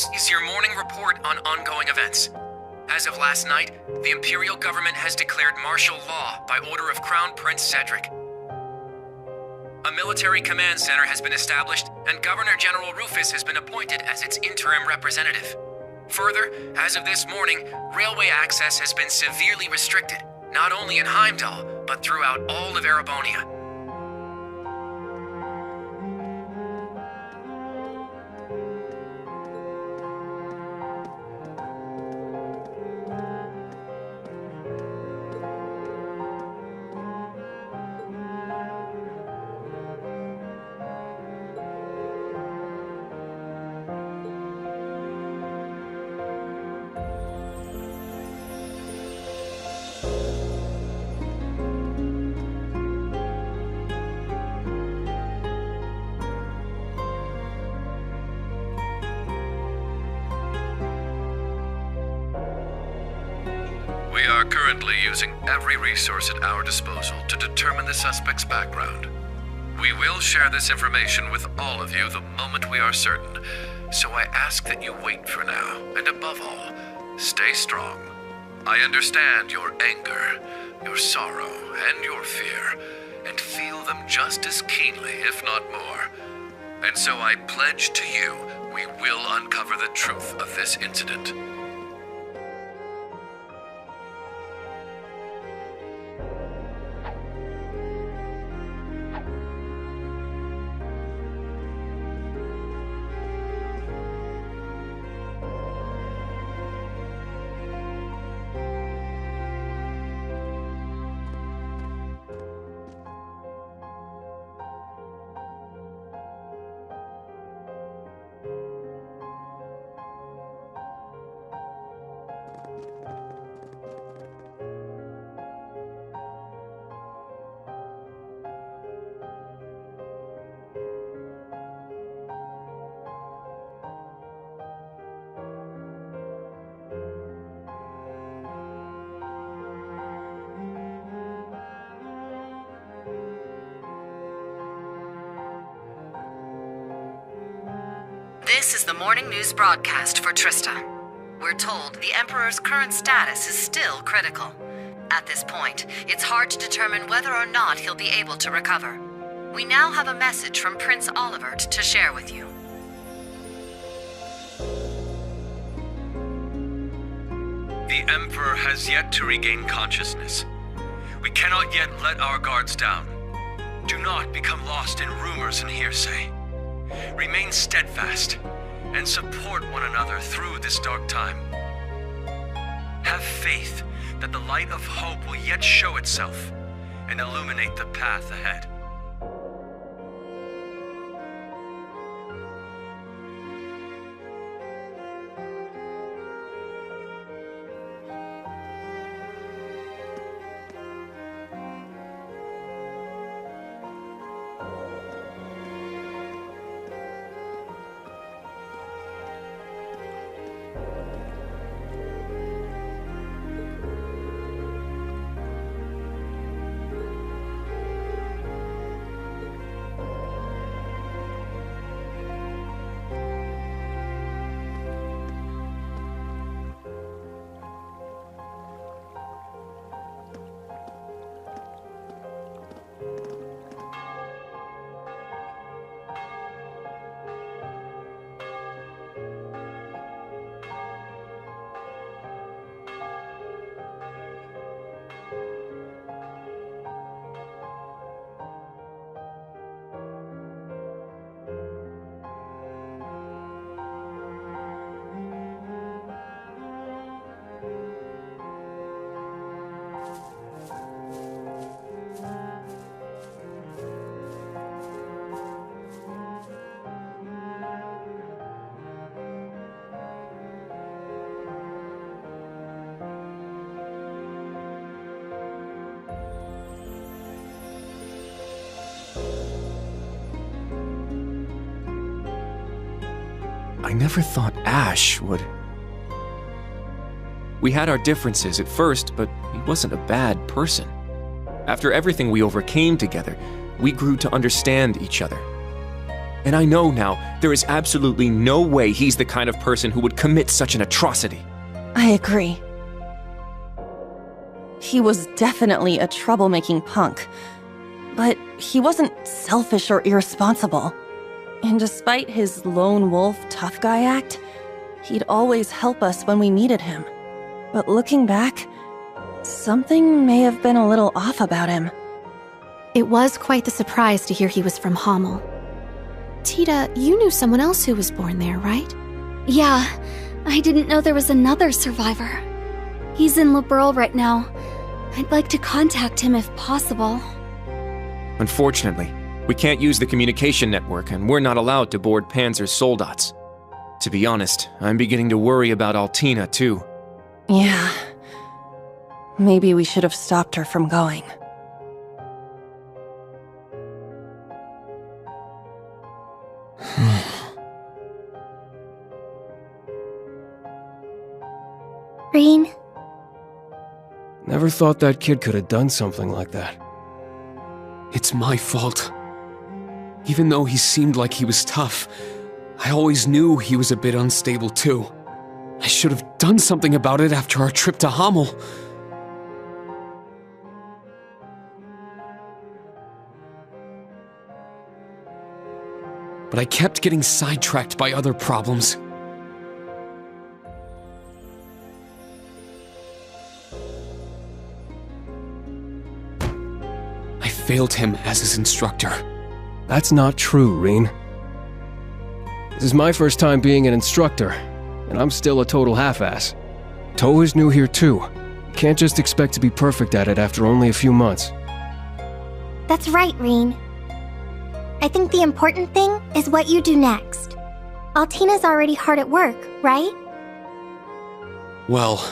This is your morning report on ongoing events. As of last night, the Imperial government has declared martial law by order of Crown Prince Cedric. A military command center has been established, and Governor General Rufus has been appointed as its interim representative. Further, as of this morning, railway access has been severely restricted, not only in Heimdall, but throughout all of Erebonia. We are currently using every resource at our disposal to determine the suspect's background. We will share this information with all of you the moment we are certain, so I ask that you wait for now, and above all, stay strong. I understand your anger, your sorrow, and your fear, and feel them just as keenly, if not more. And so I pledge to you, we will uncover the truth of this incident. This is the morning news broadcast for Trista. We're told the Emperor's current status is still critical. At this point, it's hard to determine whether or not he'll be able to recover. We now have a message from Prince Olivert to share with you. The Emperor has yet to regain consciousness. We cannot yet let our guards down. Do not become lost in rumors and hearsay. Remain steadfast and support one another through this dark time. Have faith that the light of hope will yet show itself and illuminate the path ahead. I never thought Ash would... We had our differences at first, but he wasn't a bad person. After everything we overcame together, we grew to understand each other. And I know now there is absolutely no way he's the kind of person who would commit such an atrocity. I agree. He was definitely a troublemaking punk, but he wasn't selfish or irresponsible. And despite his lone wolf tough guy act, he'd always help us when we needed him. But looking back, something may have been a little off about him. It was quite the surprise to hear he was from Hamel. Tita, you knew someone else who was born there, right? Yeah, I didn't know there was another survivor. He's in Liberl right now. I'd like to contact him if possible. Unfortunately, we can't use the communication network, and we're not allowed to board Panzer's soldats. To be honest, I'm beginning to worry about Altina, too. Yeah. Maybe we should have stopped her from going. Rean? Never thought that kid could have done something like that. It's my fault. Even though he seemed like he was tough, I always knew he was a bit unstable too. I should have done something about it after our trip to Hamel. But I kept getting sidetracked by other problems. I failed him as his instructor. That's not true, Rean. This is my first time being an instructor, and I'm still a total half-ass. Toh is new here too. Can't just expect to be perfect at it after only a few months. That's right, Rean. I think the important thing is what you do next. Altina's already hard at work, right? Well...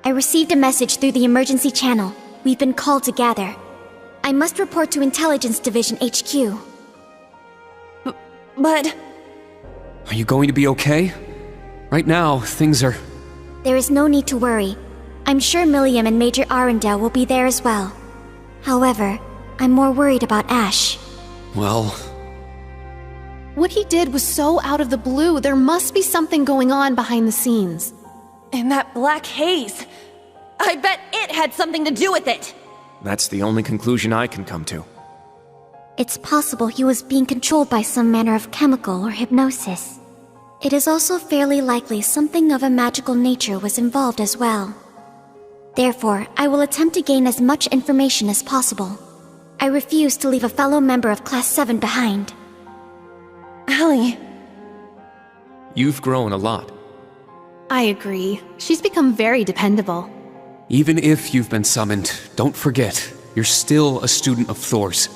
I received a message through the emergency channel. We've been called to gather. I must report to Intelligence Division HQ. But... Are you going to be okay? Right now, things are... There is no need to worry. I'm sure Milliam and Major Arundel will be there as well. However, I'm more worried about Ash. Well... What he did was so out of the blue. There must be something going on behind the scenes. And that black haze. I bet it had something to do with it. That's the only conclusion I can come to. It's possible he was being controlled by some manner of chemical or hypnosis. It is also fairly likely something of a magical nature was involved as well. Therefore, I will attempt to gain as much information as possible. I refuse to leave a fellow member of Class 7 behind. Allie. You've grown a lot. I agree. She's become very dependable. Even if you've been summoned, don't forget, you're still a student of Thor's.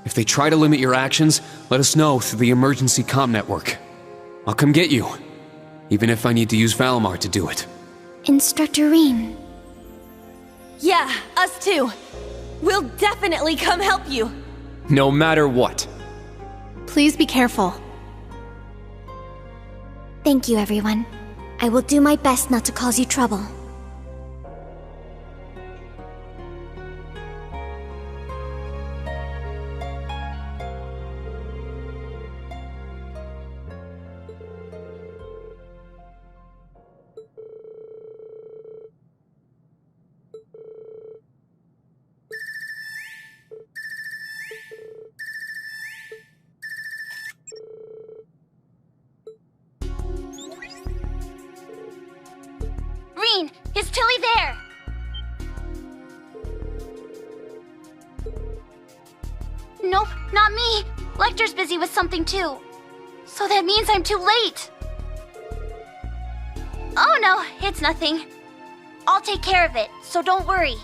If they try to limit your actions, let us know through the emergency comm network. I'll come get you, even if I need to use Valimar to do it. Instructor Rean. Yeah, us too. We'll definitely come help you. No matter what. Please be careful. Thank you, everyone. I will do my best not to cause you trouble. Rean, is Tilly there? Nope, not me. Lecter's busy with something too. So that means I'm too late. Oh no, it's nothing. I'll take care of it, so don't worry.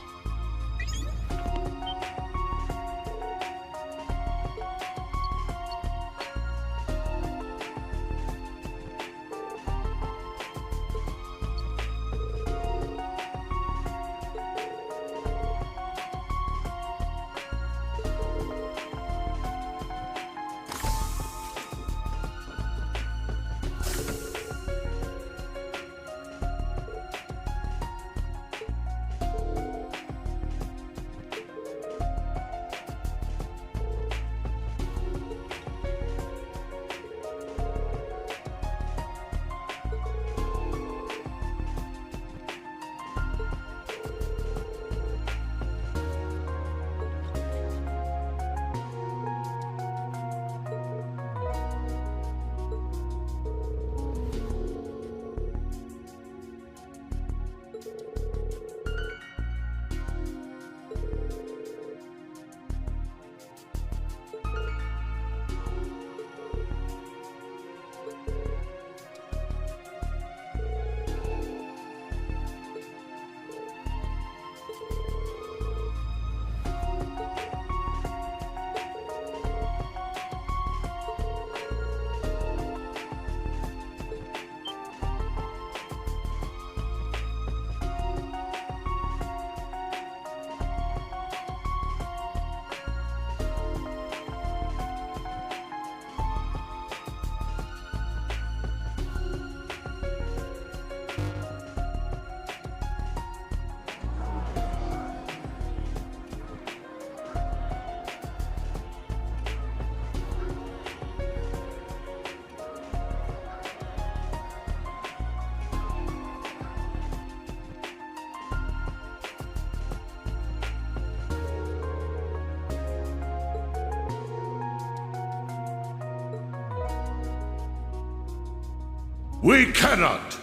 We cannot.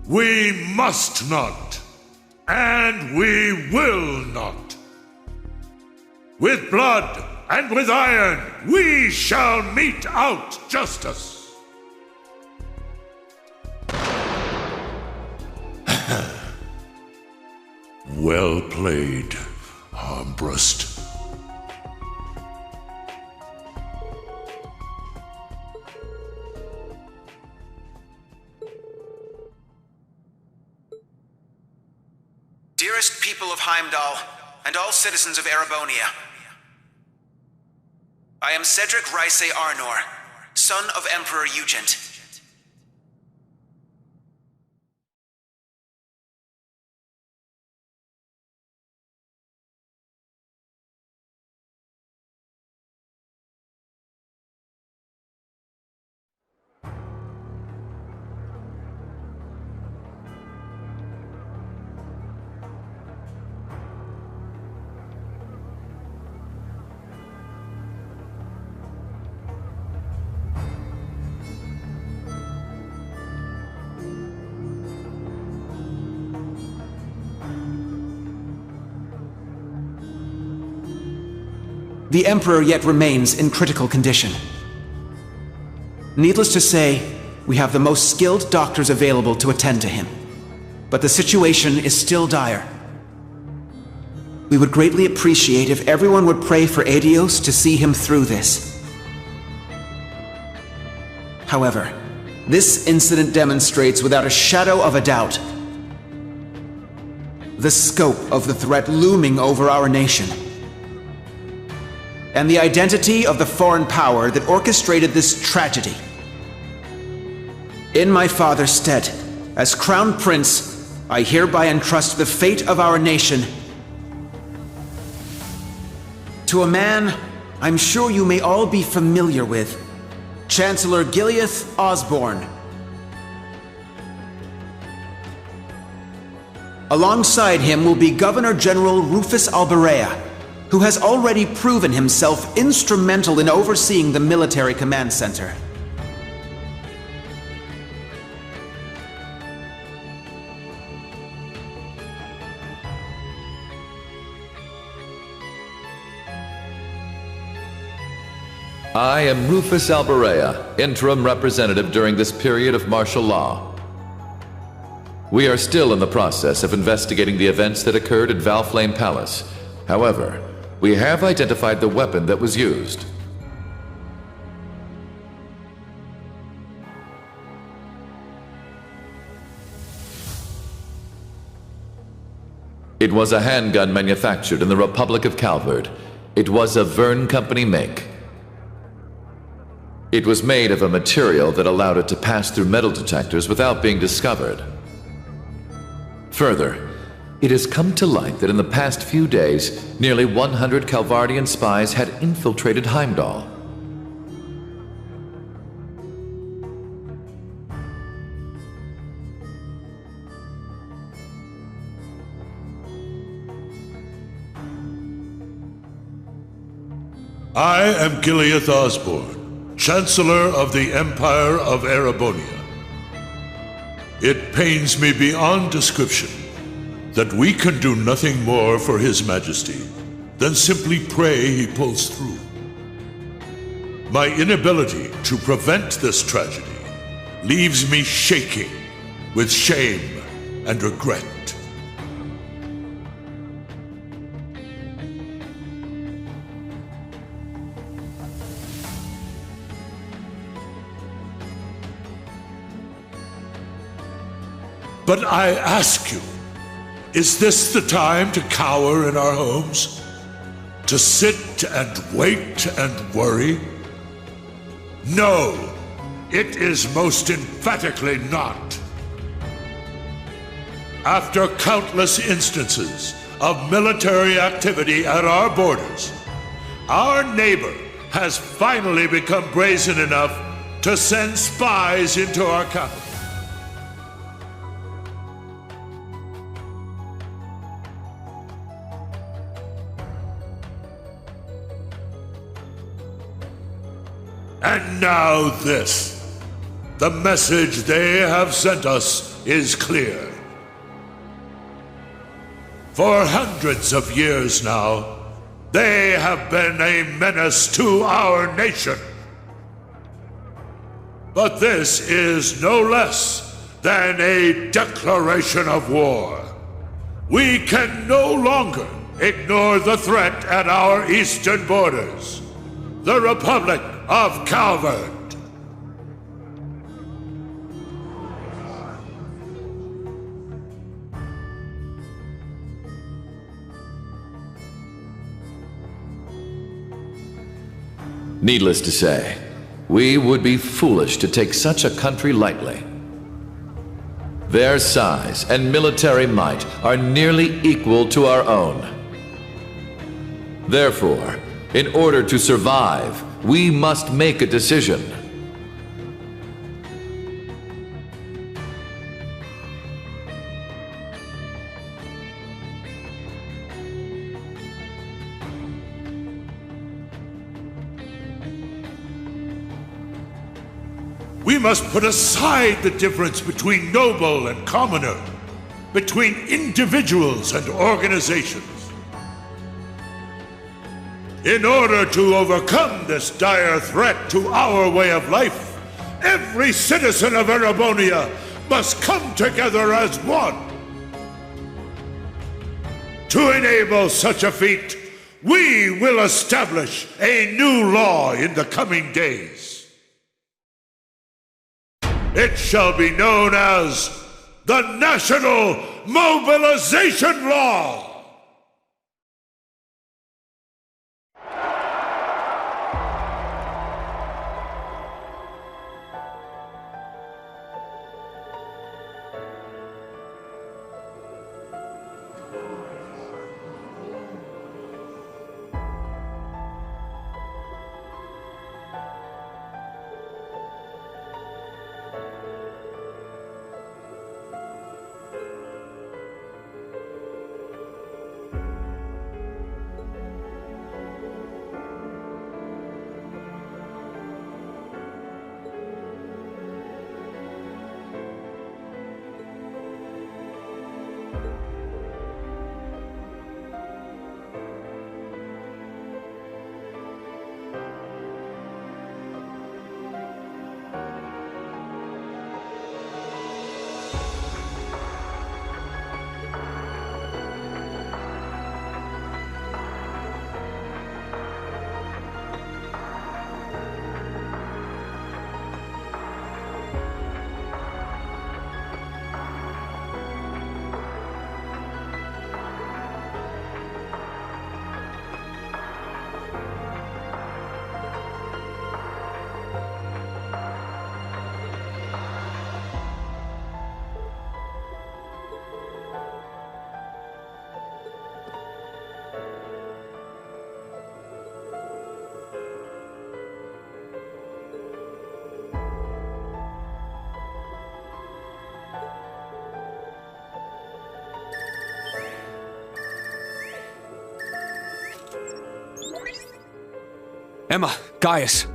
We must not. And we will not. With blood and with iron, we shall mete out justice. Well played, Armbrust. Dearest people of Heimdall, and all citizens of Erebonia, I am Cedric Rysay Arnor, son of Emperor Eugent. The Emperor yet remains in critical condition. Needless to say, we have the most skilled doctors available to attend to him. But the situation is still dire. We would greatly appreciate if everyone would pray for Aidios to see him through this. However, this incident demonstrates without a shadow of a doubt the scope of the threat looming over our nation, and the identity of the foreign power that orchestrated this tragedy. In my father's stead, as Crown Prince, I hereby entrust the fate of our nation to a man I'm sure you may all be familiar with, Chancellor Gileath Osborne. Alongside him will be Governor General Rufus Alberea, who has already proven himself instrumental in overseeing the military command center. I am Rufus Alberea, interim representative during this period of martial law. We are still in the process of investigating the events that occurred at Valflame Palace. However, we have identified the weapon that was used. It was a handgun manufactured in the Republic of Calvard. It was a Verne Company make. It was made of a material that allowed it to pass through metal detectors without being discovered. Further, it has come to light that in the past few days, nearly 100 Calvardian spies had infiltrated Heimdall. I am Gileath Osborne, Chancellor of the Empire of Erebonia. It pains me beyond description that we can do nothing more for His Majesty than simply pray he pulls through. My inability to prevent this tragedy leaves me shaking with shame and regret. But I ask you, is this the time to cower in our homes? To sit and wait and worry? No, it is most emphatically not. After countless instances of military activity at our borders, our neighbor has finally become brazen enough to send spies into our capital. And now this. The message they have sent us is clear. For hundreds of years now, they have been a menace to our nation. But this is no less than a declaration of war. We can no longer ignore the threat at our eastern borders. The Republic of Calvard. Needless to say, we would be foolish to take such a country lightly. Their size and military might are nearly equal to our own. Therefore, in order to survive, we must make a decision. We must put aside the difference between noble and commoner, between individuals and organizations. In order to overcome this dire threat to our way of life, every citizen of Erebonia must come together as one. To enable such a feat, we will establish a new law in the coming days. It shall be known as the National Mobilization Law! Emma, Gaius.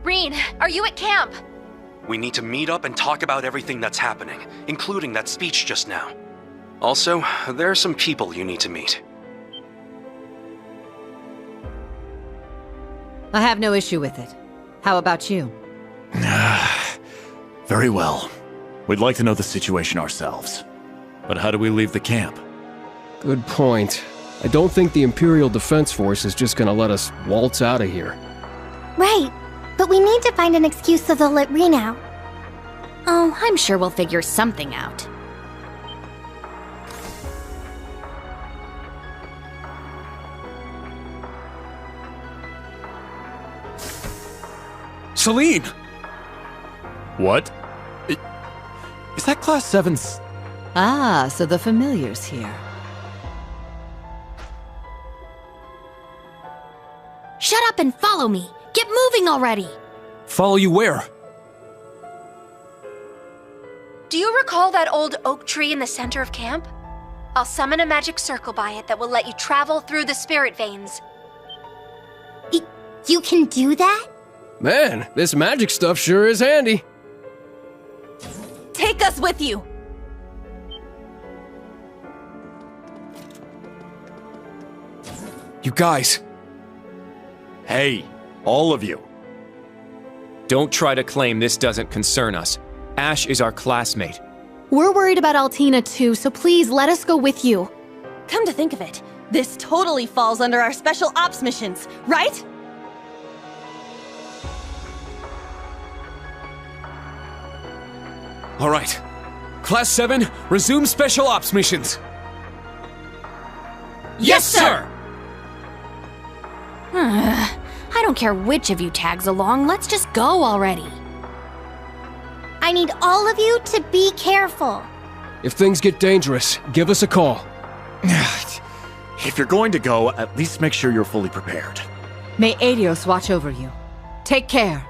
Rean, are you at camp? We need to meet up and talk about everything that's happening, including that speech just now. Also, there are some people you need to meet. I have no issue with it. How about you? Very well. We'd like to know the situation ourselves. But how do we leave the camp? Good point. I don't think the Imperial Defense Force is just gonna let us waltz out of here. Right, but we need to find an excuse so they'll let Rean out. Oh, I'm sure we'll figure something out. Celine! What? Is that Class 7's... Ah, so the familiar's here. Shut up and follow me! Get moving already! Follow you where? Do you recall that old oak tree in the center of camp? I'll summon a magic circle by it that will let you travel through the spirit veins. You can do that? Man, this magic stuff sure is handy. Take us with you! You guys! Hey, all of you. Don't try to claim this doesn't concern us. Ash is our classmate. We're worried about Altina too, so please let us go with you. Come to think of it, this totally falls under our special ops missions, right? All right. Class 7, resume special ops missions. Yes, sir! I don't care which of you tags along, let's just go already. I need all of you to be careful. If things get dangerous, give us a call. If you're going to go, at least make sure you're fully prepared. May Adios watch over you. Take care.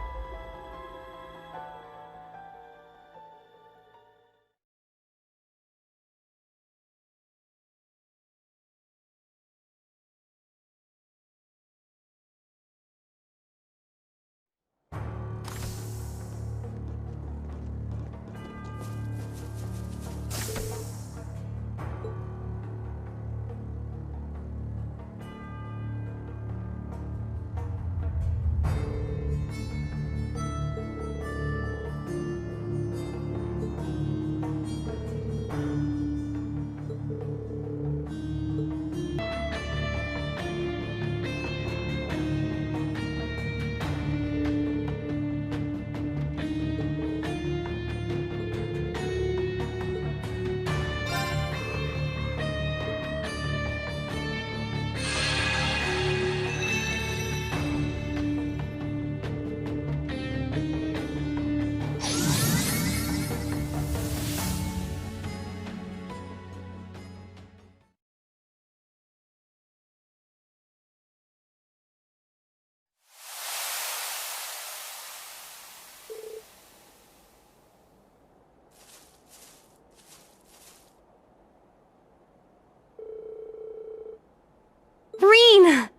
Rean!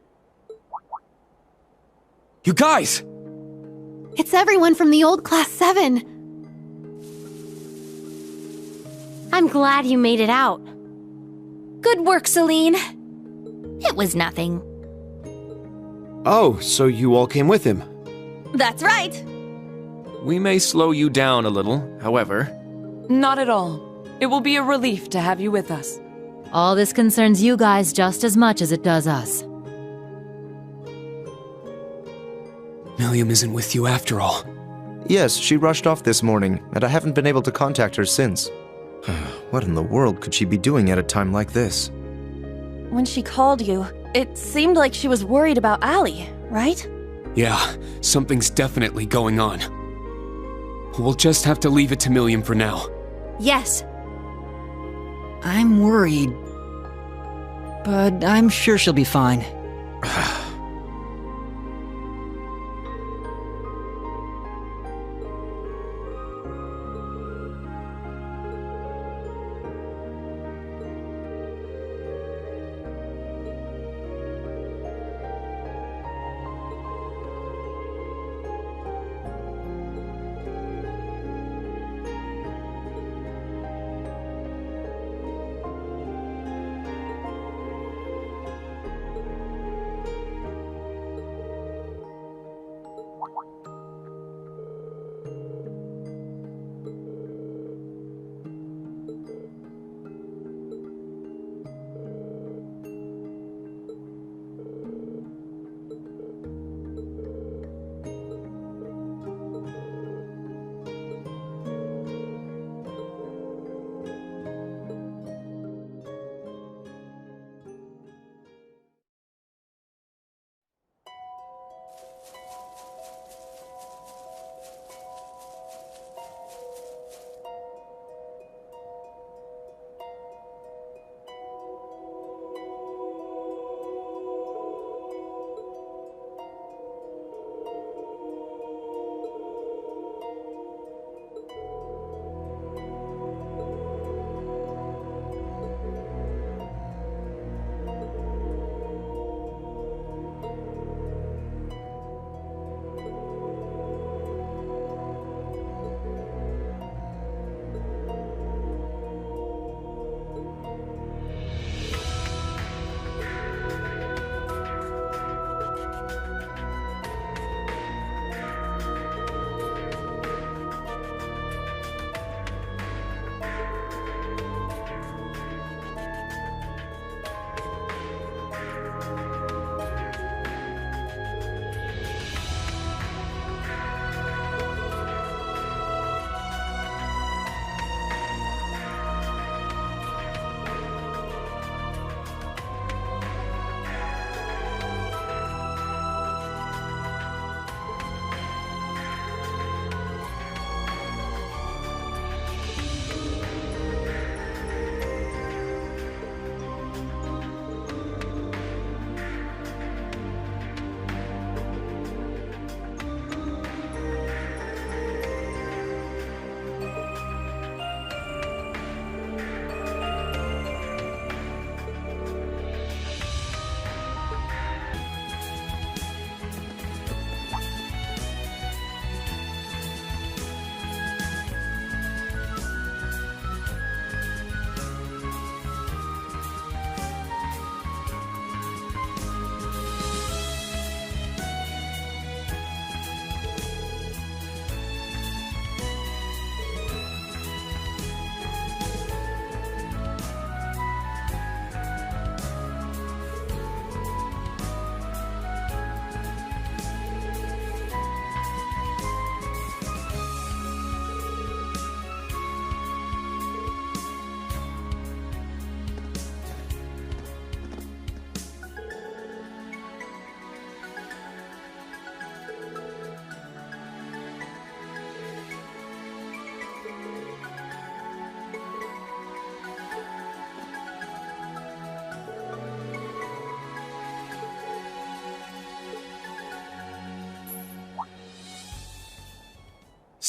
You guys! It's everyone from the old Class 7. I'm glad you made it out. Good work, Celine. It was nothing. Oh, so you all came with him? That's right! We may slow you down a little, however. Not at all. It will be a relief to have you with us. All this concerns you guys just as much as it does us. Millium isn't with you after all. Yes, she rushed off this morning, and I haven't been able to contact her since. What in the world could she be doing at a time like this? When she called you, it seemed like she was worried about Allie, right? Yeah, something's definitely going on. We'll just have to leave it to Millium for now. Yes. I'm worried. But I'm sure she'll be fine.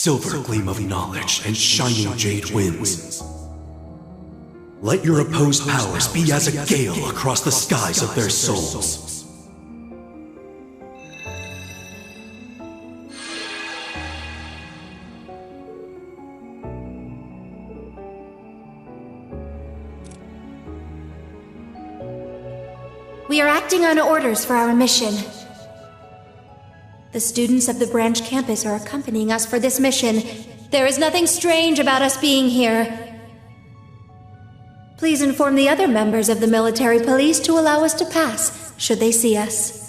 silver gleam of knowledge and shining jade winds. Let your opposed powers be as a gale across the skies of their souls. We are acting on orders for our mission. The students of the branch campus are accompanying us for this mission. There is nothing strange about us being here. Please inform the other members of the military police to allow us to pass, should they see us.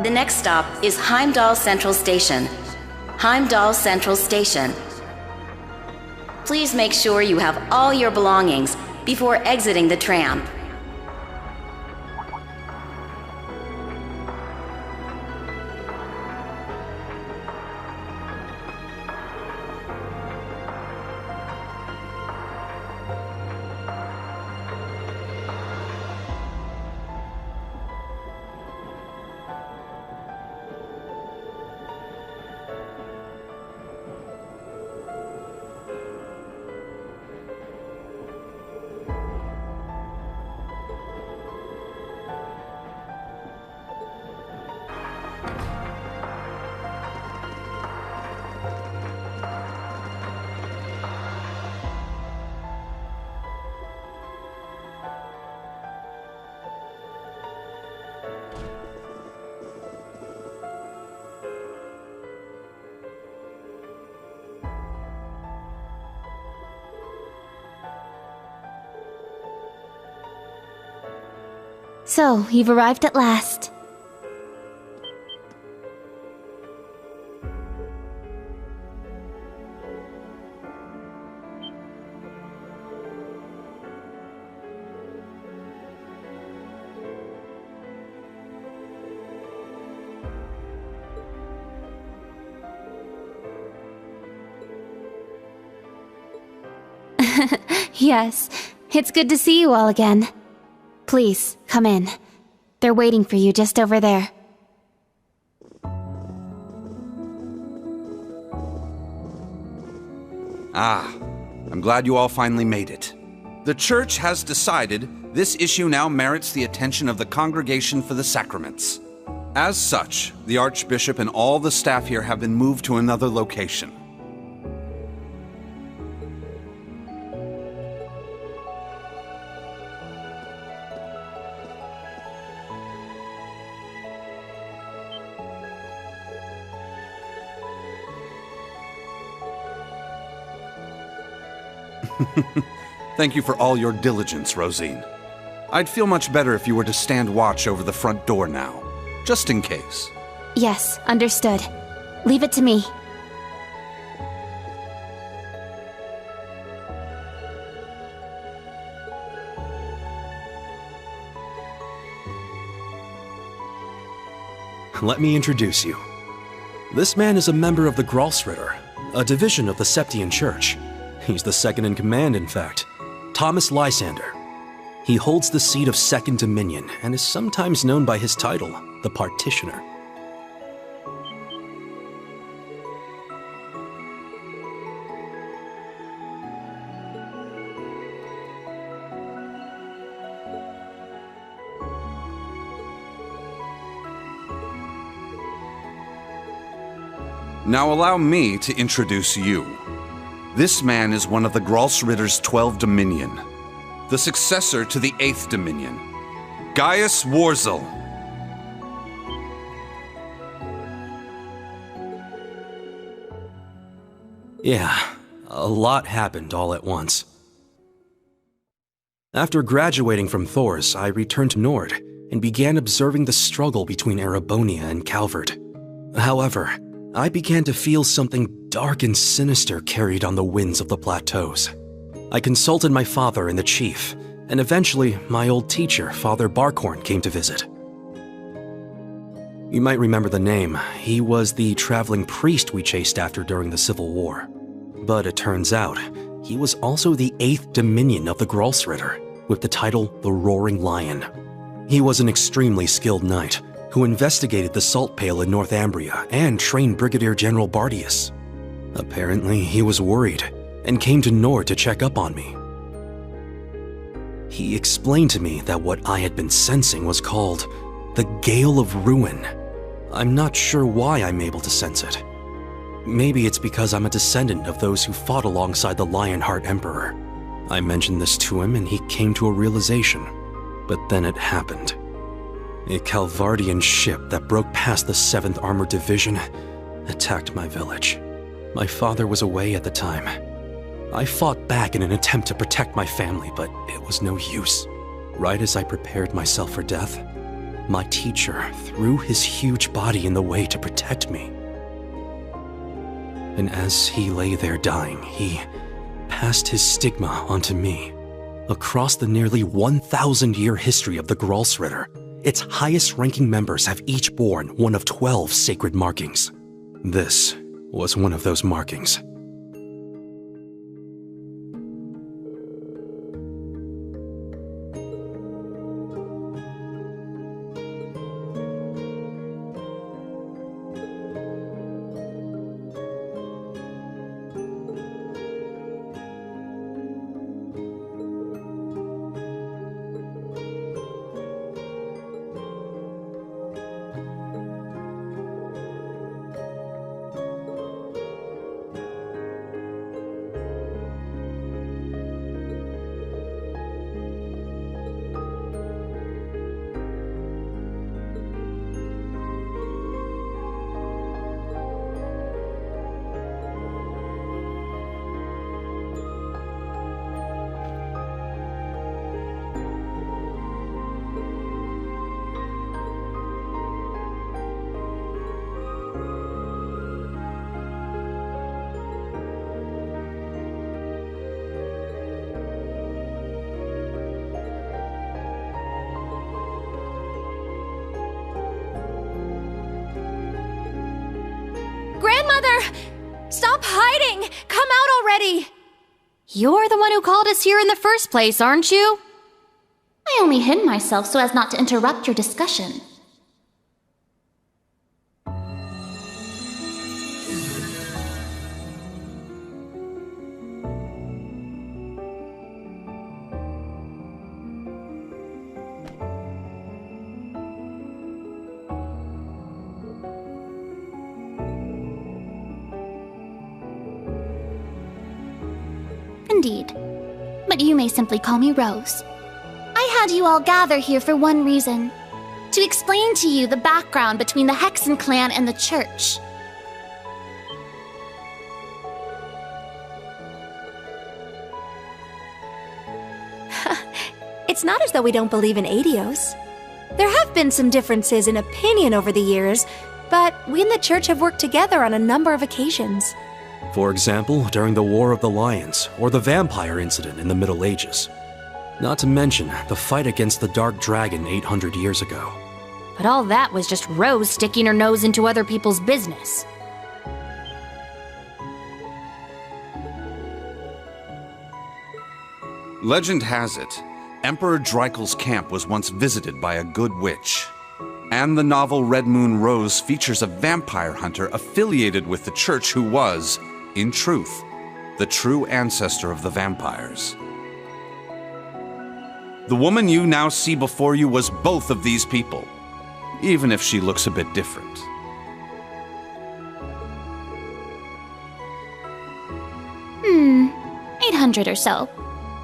The next stop is Heimdall Central Station. Heimdall Central Station. Please make sure you have all your belongings before exiting the tram. So, you've arrived at last. Yes, it's good to see you all again. Please, come in. They're waiting for you just over there. Ah, I'm glad you all finally made it. The Church has decided this issue now merits the attention of the Congregation for the Sacraments. As such, the Archbishop and all the staff here have been moved to another location. Thank you for all your diligence, Rosine. I'd feel much better if you were to stand watch over the front door now, just in case. Yes, understood. Leave it to me. Let me introduce you. This man is a member of the Gralsritter, a division of the Septian Church. He's the second in command, in fact. Thomas Lysander. He holds the seat of Second Dominion and is sometimes known by his title, the Partitioner. Now allow me to introduce you. This man is one of the Gralsritter's 12 Dominion, the successor to the 8th Dominion, Gaius Warzel. Yeah, a lot happened all at once. After graduating from Thors, I returned to Nord and began observing the struggle between Erebonia and Calvard. However, I began to feel something dark and sinister carried on the winds of the plateaus. I consulted my father and the chief, and eventually my old teacher, Father Barkhorn, came to visit. You might remember the name. He was the traveling priest we chased after during the Civil War. But it turns out, he was also the 8th Dominion of the Gralsritter, with the title the Roaring Lion. He was an extremely skilled knight, who investigated the Salt Pale in Northumbria and trained Brigadier General Bardius. Apparently, he was worried and came to Nord to check up on me. He explained to me that what I had been sensing was called the Gale of Ruin. I'm not sure why I'm able to sense it. Maybe it's because I'm a descendant of those who fought alongside the Lionheart Emperor. I mentioned this to him and he came to a realization, but then it happened. A Calvardian ship that broke past the 7th Armored Division attacked my village. My father was away at the time. I fought back in an attempt to protect my family, but it was no use. Right as I prepared myself for death, my teacher threw his huge body in the way to protect me. And as he lay there dying, he passed his stigma onto me. Across the nearly 1,000-year history of the Gralsritter, its highest-ranking members have each borne one of 12 sacred markings. This was one of those markings. Stop hiding! Come out already! You're the one who called us here in the first place, aren't you? I only hid myself so as not to interrupt your discussion. Indeed. But you may simply call me Rose. I had you all gather here for one reason. To explain to you the background between the Hexen clan and the Church. It's not as though we don't believe in Adios. There have been some differences in opinion over the years, but we and the Church have worked together on a number of occasions. For example, during the War of the Lions, or the vampire incident in the Middle Ages. Not to mention the fight against the Dark Dragon 800 years ago. But all that was just Rose sticking her nose into other people's business. Legend has it, Emperor Dreikel's camp was once visited by a good witch. And the novel Red Moon Rose features a vampire hunter affiliated with the Church who was, in truth, the true ancestor of the vampires. The woman you now see before you was both of these people, even if she looks a bit different. 800 or so.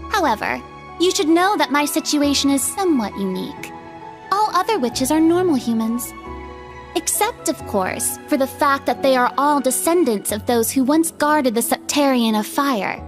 However, you should know that my situation is somewhat unique. All other witches are normal humans. Except, of course, for the fact that they are all descendants of those who once guarded the Septarian of Fire.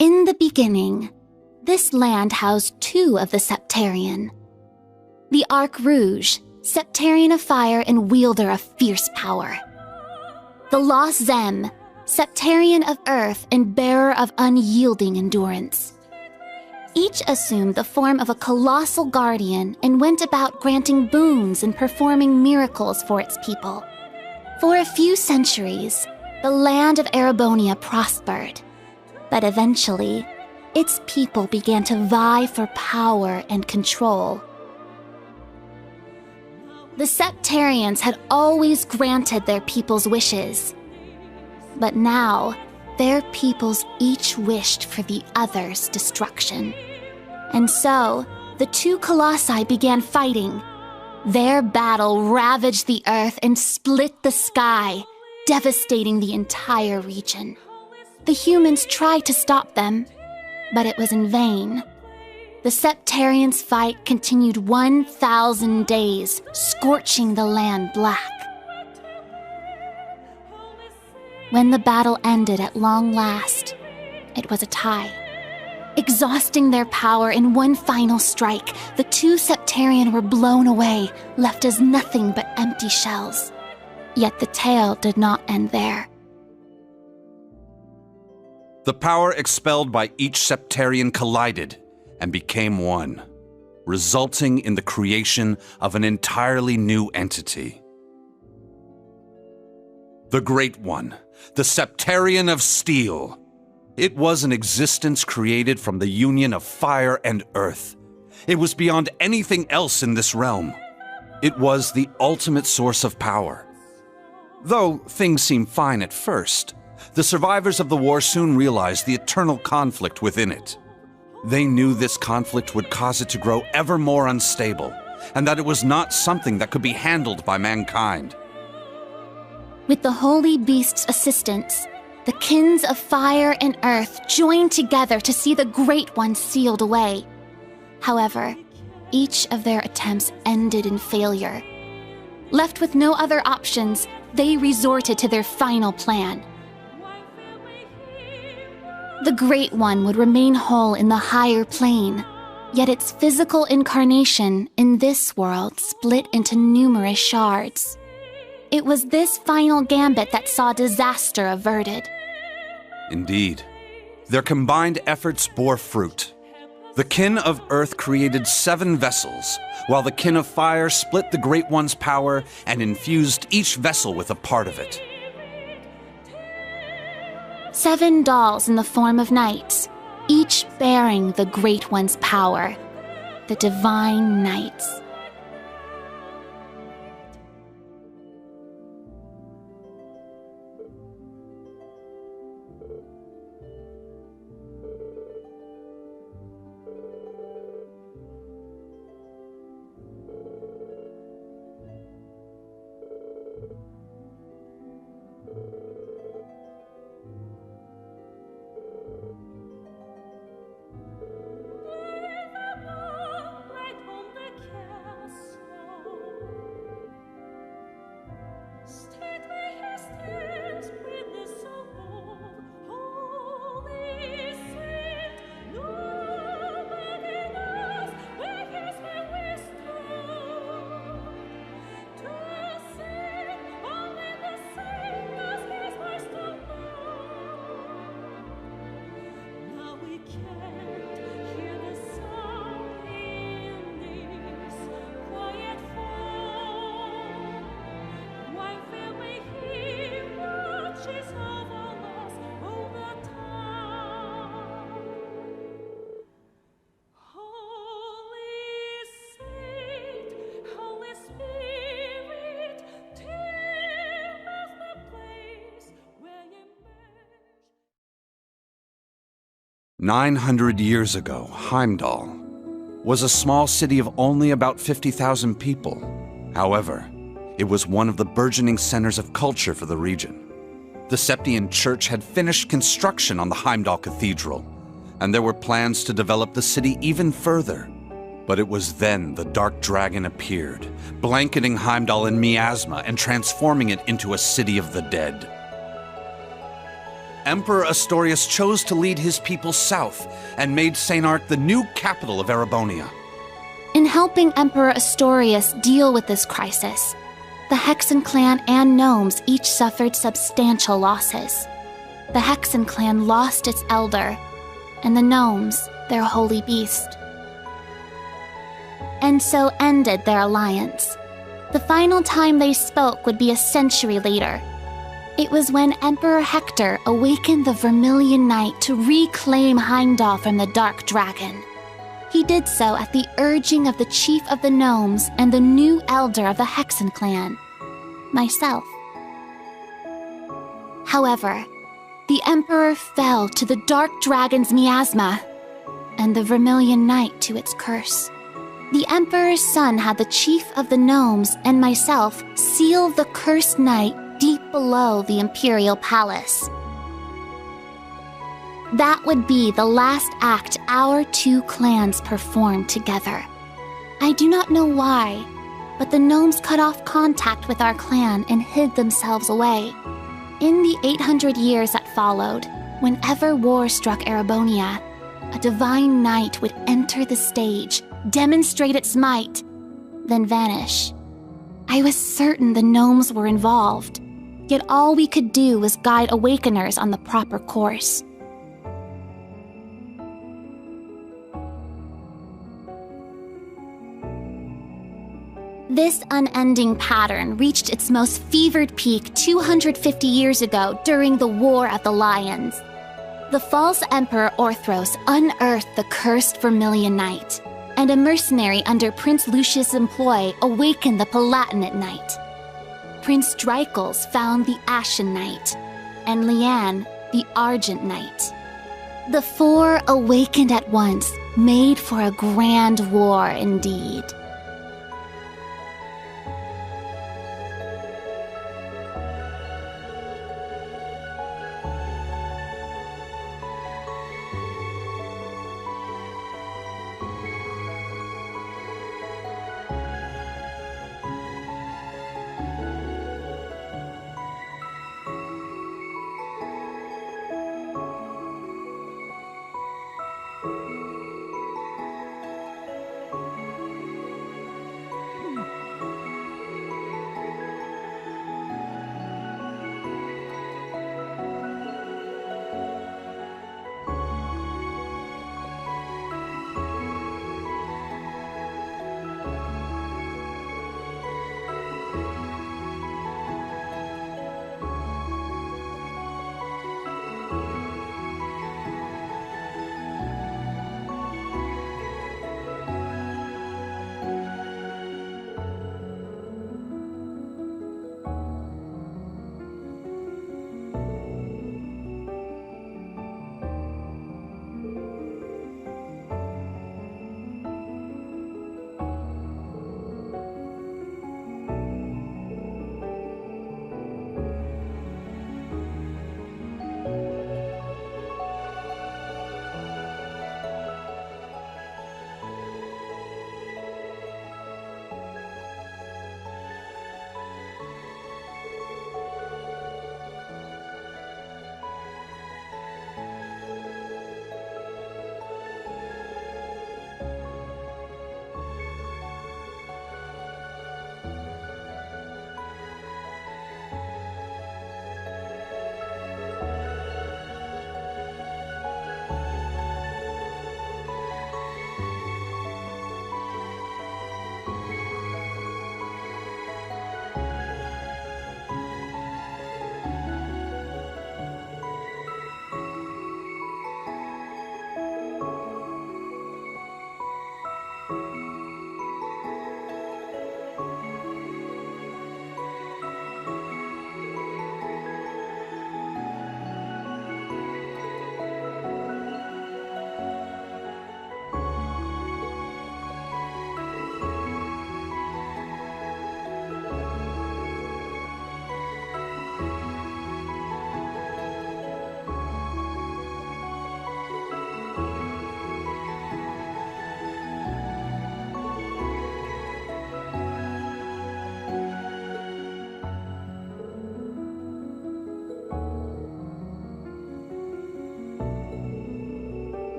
In the beginning, this land housed 2 of the Septarian. The Arc Rouge, Septarian of fire and wielder of fierce power. The Lost Zem, Septarian of earth and bearer of unyielding endurance. Each assumed the form of a colossal guardian and went about granting boons and performing miracles for its people. For a few centuries, the land of Erebonia prospered, but eventually, its people began to vie for power and control. The Septarians had always granted their people's wishes, but now, their peoples each wished for the other's destruction. And so, the 2 colossi began fighting. Their battle ravaged the earth and split the sky, devastating the entire region. The humans tried to stop them, but it was in vain. The Septarians' fight continued 1,000 days, scorching the land black. When the battle ended at long last, it was a tie. Exhausting their power in one final strike, the 2 Septarian were blown away, left as nothing but empty shells. Yet the tale did not end there. The power expelled by each Septarian collided and became one, resulting in the creation of an entirely new entity. The Great One, the Septarian of Steel. It was an existence created from the union of fire and earth. It was beyond anything else in this realm. It was the ultimate source of power. Though things seemed fine at first, the survivors of the war soon realized the eternal conflict within it. They knew this conflict would cause it to grow ever more unstable, and that it was not something that could be handled by mankind. With the Holy Beast's assistance, the Kins of Fire and Earth joined together to see the Great One sealed away. However, each of their attempts ended in failure. Left with no other options, they resorted to their final plan. The Great One would remain whole in the higher plane, yet its physical incarnation in this world split into numerous shards. It was this final gambit that saw disaster averted. Indeed, their combined efforts bore fruit. The Kin of Earth created 7 vessels, while the Kin of Fire split the Great One's power and infused each vessel with a part of it. 7 dolls in the form of knights, each bearing the Great One's power, the Divine Knights. "900 years ago, Heimdall was a small city of only about 50,000 people. However, it was one of the burgeoning centers of culture for the region. The Septian Church had finished construction on the Heimdall Cathedral, and there were plans to develop the city even further. But it was then the Dark Dragon appeared, blanketing Heimdall in miasma and transforming it into a city of the dead. Emperor Astorius chose to lead his people south and made Sainart the new capital of Erebonia. In helping Emperor Astorius deal with this crisis, the Hexen clan and gnomes each suffered substantial losses. The Hexen clan lost its elder, and the gnomes their holy beast. And so ended their alliance. The final time they spoke would be a century later. It was when Emperor Hector awakened the Vermilion Knight to reclaim Heimdall from the Dark Dragon. He did so at the urging of the chief of the gnomes and the new elder of the Hexen clan, myself. However, the Emperor fell to the Dark Dragon's miasma, and the Vermilion Knight to its curse. The Emperor's son had the chief of the gnomes and myself seal the cursed knight deep below the Imperial Palace. That would be the last act our two clans performed together. I do not know why, but the gnomes cut off contact with our clan and hid themselves away. In the 800 years that followed, whenever war struck Erebonia, a divine knight would enter the stage, demonstrate its might, then vanish. I was certain the gnomes were involved, yet all we could do was guide awakeners on the proper course. This unending pattern reached its most fevered peak 250 years ago during the War of the Lions. The false Emperor Orthros unearthed the cursed Vermilion Knight, and a mercenary under Prince Lucius' employ awakened the Palatinate Knight. Prince Dreichels found the Ashen Knight, and Liane the Argent Knight. The four awakened at once, made for a grand war indeed.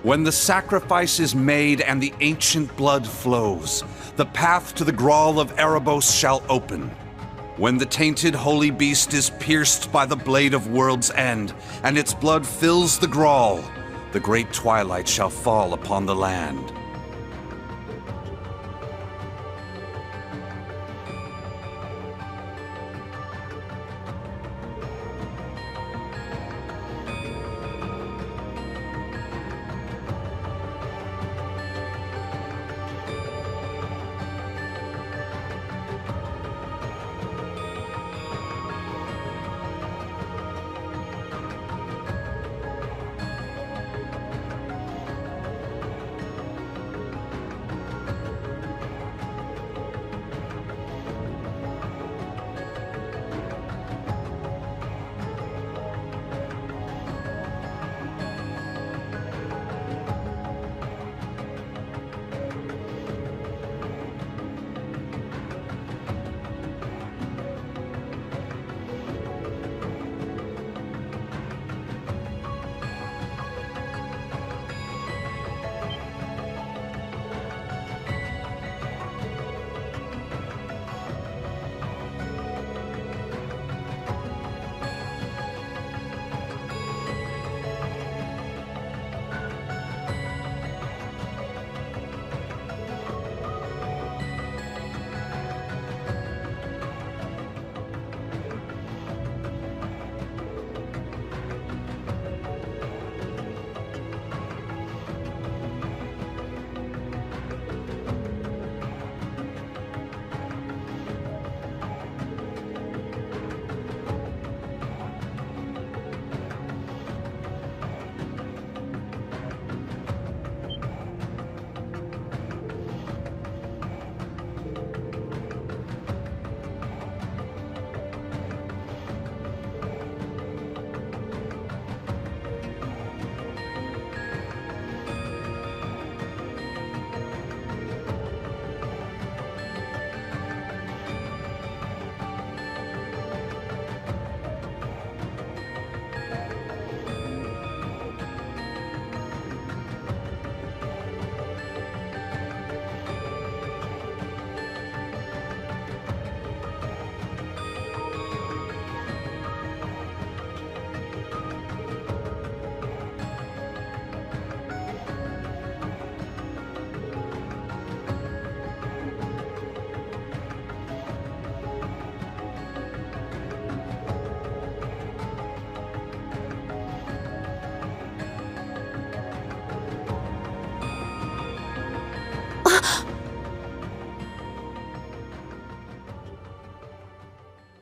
When the sacrifice is made and the ancient blood flows, the path to the Grawl of Erebos shall open. When the tainted holy beast is pierced by the blade of World's End, and its blood fills the Grawl, the great twilight shall fall upon the land.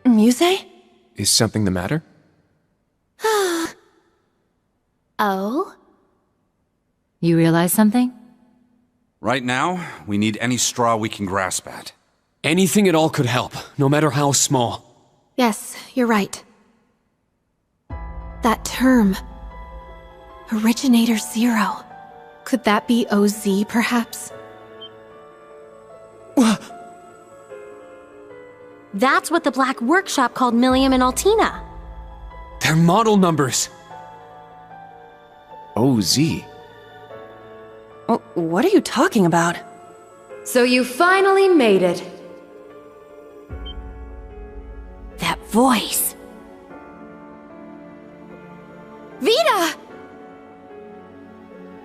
Muse? Is something the matter? Oh? You realize something? Right now, we need any straw we can grasp at. Anything at all could help, no matter how small. Yes, you're right. That term. Originator Zero. Could that be OZ, perhaps? That's what the Black Workshop called Millium and Altina. They're model numbers. OZ. Oh, what are you talking about? So you finally made it. That voice. Vita!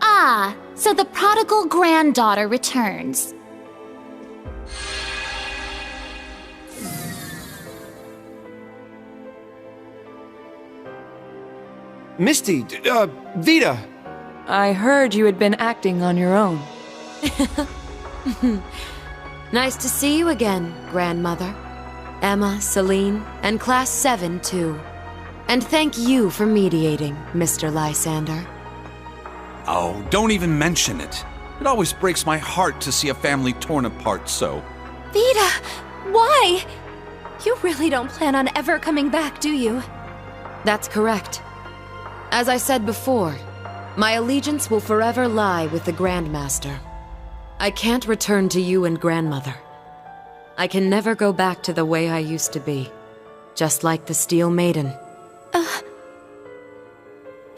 Ah, so the prodigal granddaughter returns. Misty, Vita! I heard you had been acting on your own. Nice to see you again, Grandmother. Emma, Celine, and Class 7, too. And thank you for mediating, Mr. Lysander. Oh, don't even mention it. It always breaks my heart to see a family torn apart so. Vita! Why? You really don't plan on ever coming back, do you? That's correct. As I said before, my allegiance will forever lie with the Grandmaster. I can't return to you and Grandmother. I can never go back to the way I used to be, just like the Steel Maiden.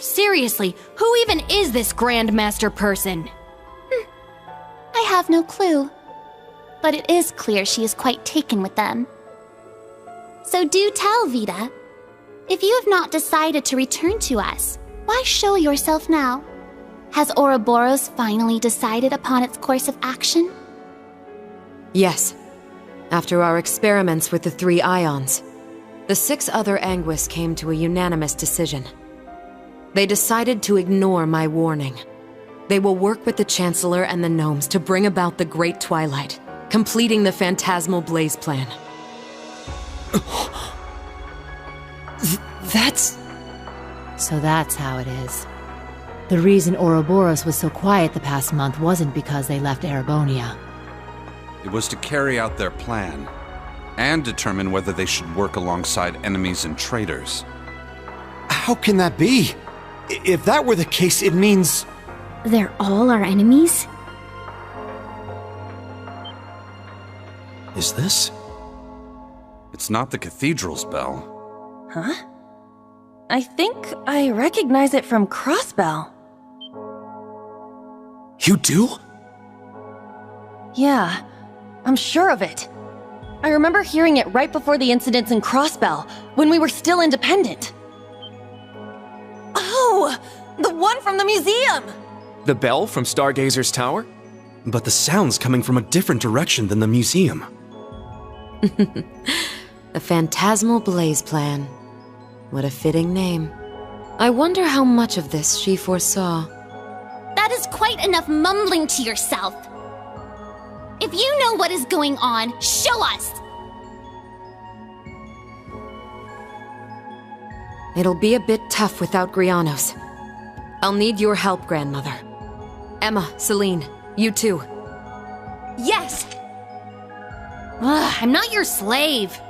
Seriously, who even is this Grandmaster person? I have no clue. But it is clear she is quite taken with them. So do tell, Vita. If you have not decided to return to us, why show yourself now? Has Ouroboros finally decided upon its course of action? Yes. After our experiments with the 3 ions, the 6 other Anguis came to a unanimous decision. They decided to ignore my warning. They will work with the Chancellor and the Gnomes to bring about the Great Twilight, completing the Phantasmal Blaze Plan. So that's how it is. The reason Ouroboros was so quiet the past month wasn't because they left Erebonia. It was to carry out their plan, and determine whether they should work alongside enemies and traitors. How can that be? If that were the case, it means... They're all our enemies? Is this? It's not the cathedral's bell. Huh? I think I recognize it from Crossbell. You do? Yeah, I'm sure of it. I remember hearing it right before the incidents in Crossbell, when we were still independent. Oh! The one from the museum! The bell from Stargazer's tower? But the sound's coming from a different direction than the museum. The Phantasmal Blaze Plan. What a fitting name. I wonder how much of this she foresaw. That is quite enough mumbling to yourself. If you know what is going on, show us! It'll be a bit tough without Grianos. I'll need your help, Grandmother. Emma, Celine, you too. Yes! Ugh, I'm not your slave.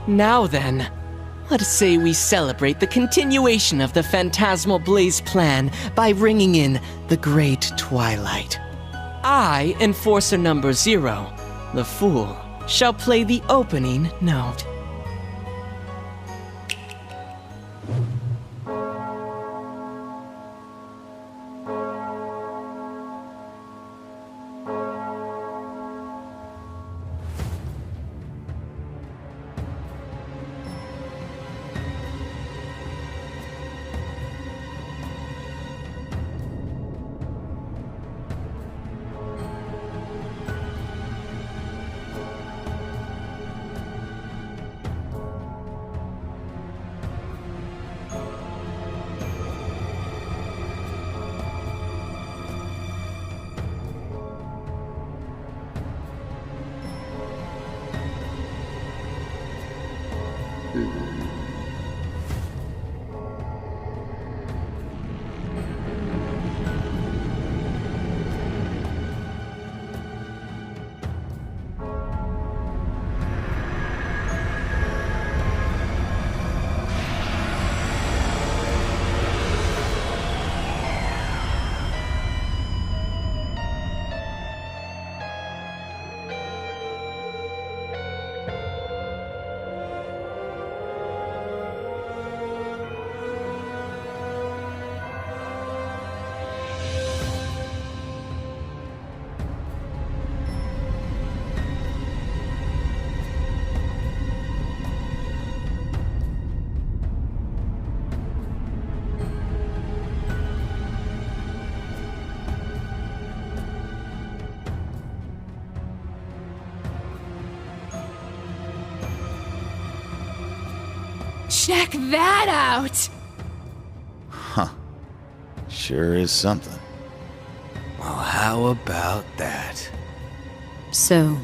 Now then, let us say we celebrate the continuation of the Phantasmal Blaze Plan by ringing in the Great Twilight. I, Enforcer number 0, the Fool, shall play the opening note. Check that out! Huh. Sure is something. Well, how about that? So,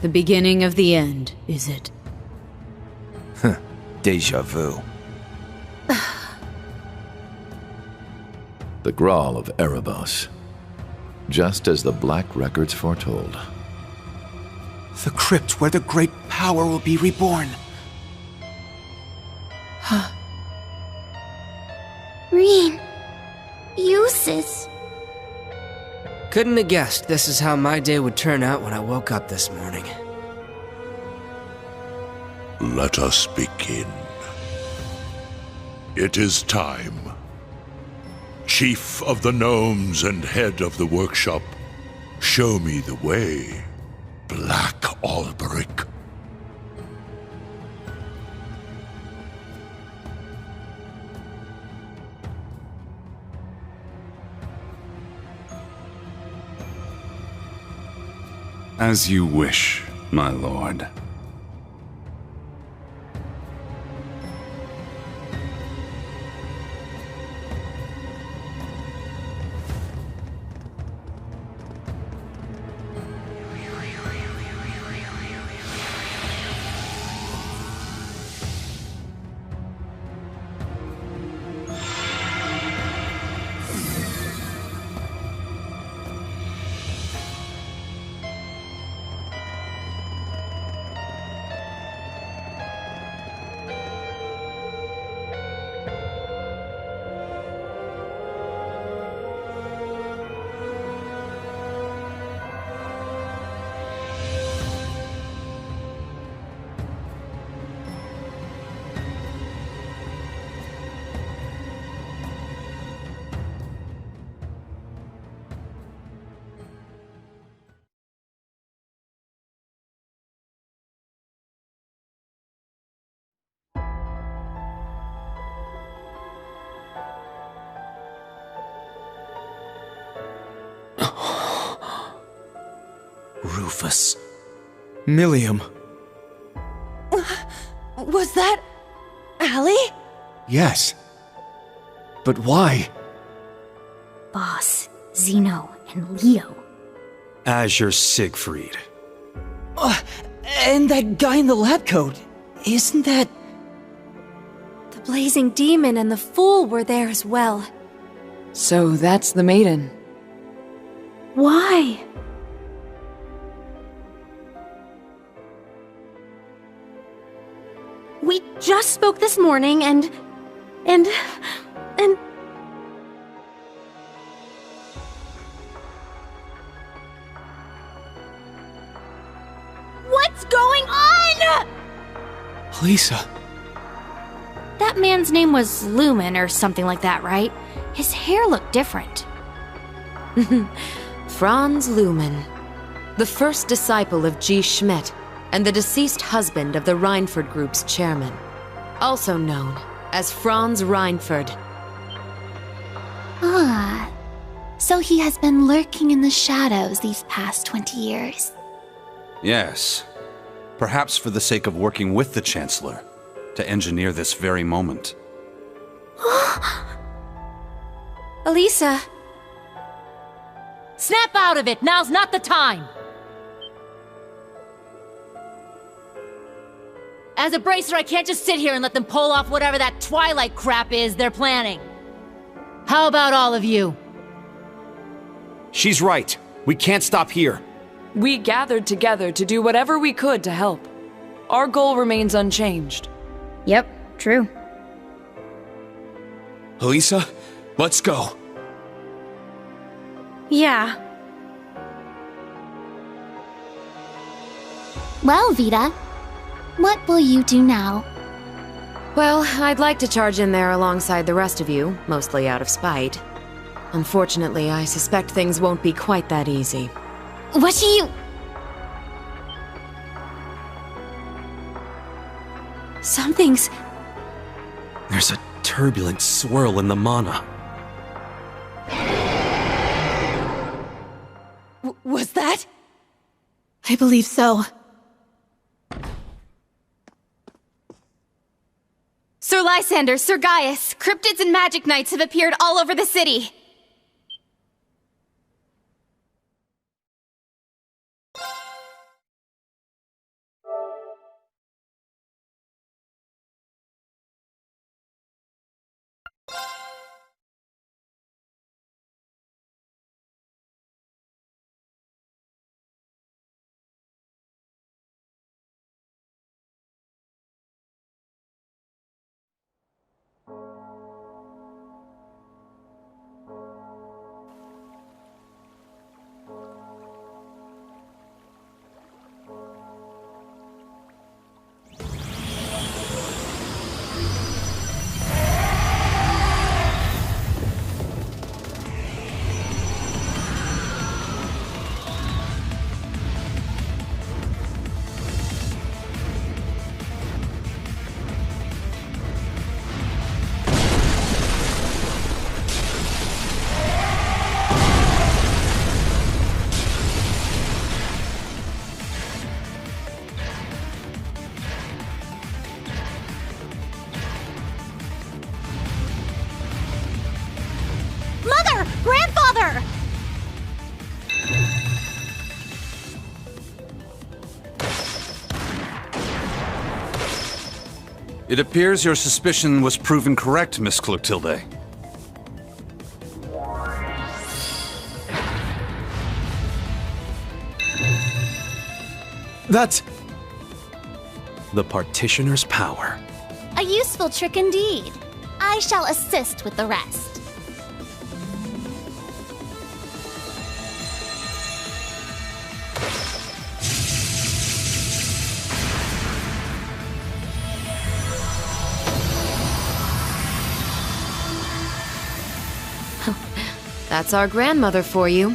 the beginning of the end, is it? Deja vu. The Grawl of Erebos. Just as the Black Records foretold. The crypt where the great power will be reborn. Reen. Eustace. Couldn't have guessed this is how my day would turn out when I woke up this morning. Let us begin. It is time. Chief of the Gnomes and head of the workshop, show me the way, Black Alberic. As you wish, my lord. Rufus. Millium. Was that... Allie? Yes. But why? Boss, Zeno, and Leo. Azure Siegfried. And that guy in the lab coat. Isn't that... The Blazing Demon and the Fool were there as well. So that's the Maiden. Why? We just spoke this morning and... What's going on?! Lisa. That man's name was Lumen or something like that, right? His hair looked different. Franz Lumen, the first disciple of G. Schmidt, and the deceased husband of the Reinford Group's chairman, also known as Franz Reinford. Ah, so he has been lurking in the shadows these past 20 years. Yes. Perhaps for the sake of working with the Chancellor, to engineer this very moment. Elisa! Snap out of it! Now's not the time! As a bracer, I can't just sit here and let them pull off whatever that Twilight crap is they're planning. How about all of you? She's right. We can't stop here. We gathered together to do whatever we could to help. Our goal remains unchanged. Yep, true. Elisa, let's go. Yeah. Well, Vita, what will you do now? Well, I'd like to charge in there alongside the rest of you, mostly out of spite. Unfortunately, I suspect things won't be quite that easy. What do you... Something's... There's a turbulent swirl in the mana. Was that? I believe so. Sir Lysander, Sir Gaius, cryptids and magic knights have appeared all over the city. Grandfather! It appears your suspicion was proven correct, Miss Clotilde. That's the Partitioner's power. A useful trick indeed. I shall assist with the rest. That's our grandmother for you.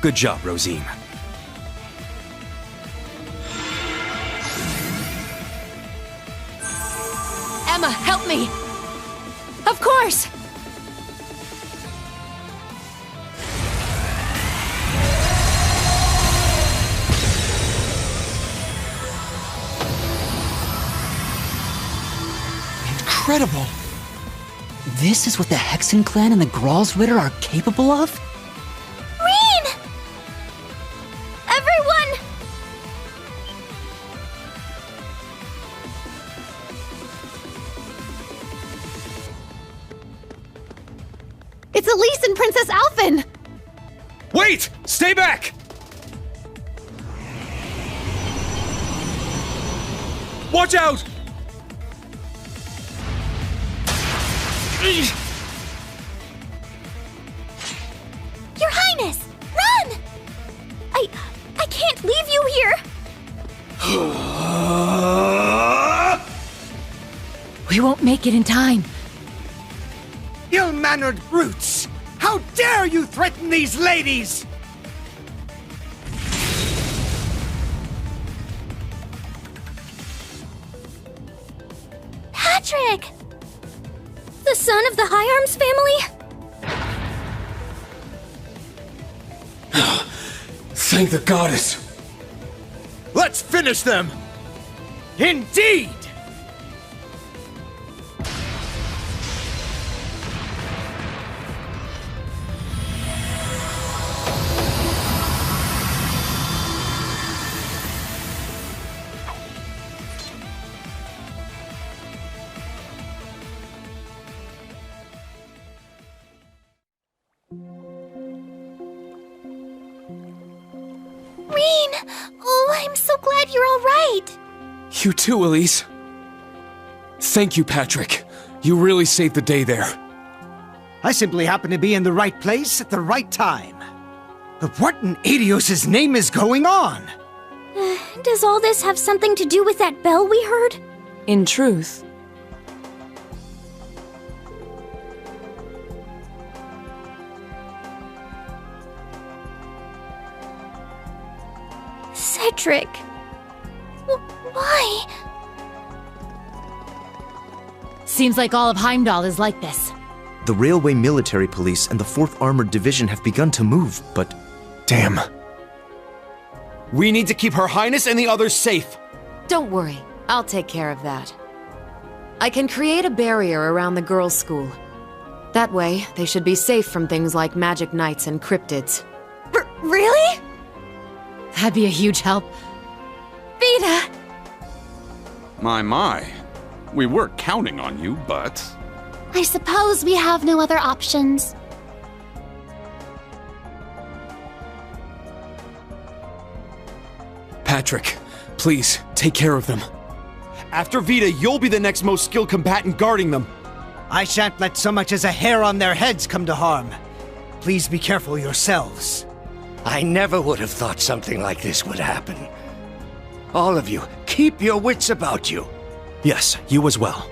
Good job, Rosine. Emma, help me! Of course! Incredible! This is what the Hexen clan and the Gralsritter are capable of? Reen! Everyone! It's Elise and Princess Alphen! Wait! Stay back! Watch out! Your Highness! Run! I can't leave you here! We won't make it in time. Ill-mannered brutes! How dare you threaten these ladies! Patrick! The son of the High Arms family? Thank the goddess! Let's finish them! Indeed! Reen! Oh, I'm so glad you're all right! You too, Elise. Thank you, Patrick. You really saved the day there. I simply happened to be in the right place at the right time. But what in Adios' name is going on? Does all this have something to do with that bell we heard? In truth, Cedric. Why? Seems like all of Heimdall is like this. The Railway Military Police and the 4th Armored Division have begun to move, but... Damn. We need to keep Her Highness and the others safe. Don't worry, I'll take care of that. I can create a barrier around the girls' school. That way, they should be safe from things like magic knights and cryptids. Really? That'd be a huge help. Vita! My. We were counting on you, but... I suppose we have no other options. Patrick, please, take care of them. After Vita, you'll be the next most skilled combatant guarding them. I shan't let so much as a hair on their heads come to harm. Please be careful yourselves. I never would have thought something like this would happen. All of you, keep your wits about you. Yes, you as well.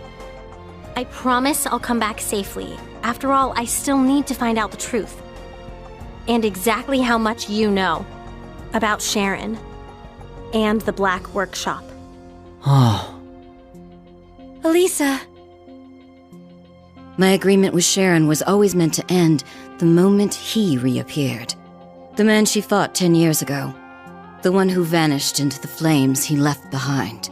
I promise I'll come back safely. After all, I still need to find out the truth. And exactly how much you know about Sharon and the Black Workshop. Oh. Elisa. My agreement with Sharon was always meant to end the moment he reappeared. The man she fought 10 years ago. The one who vanished into the flames he left behind.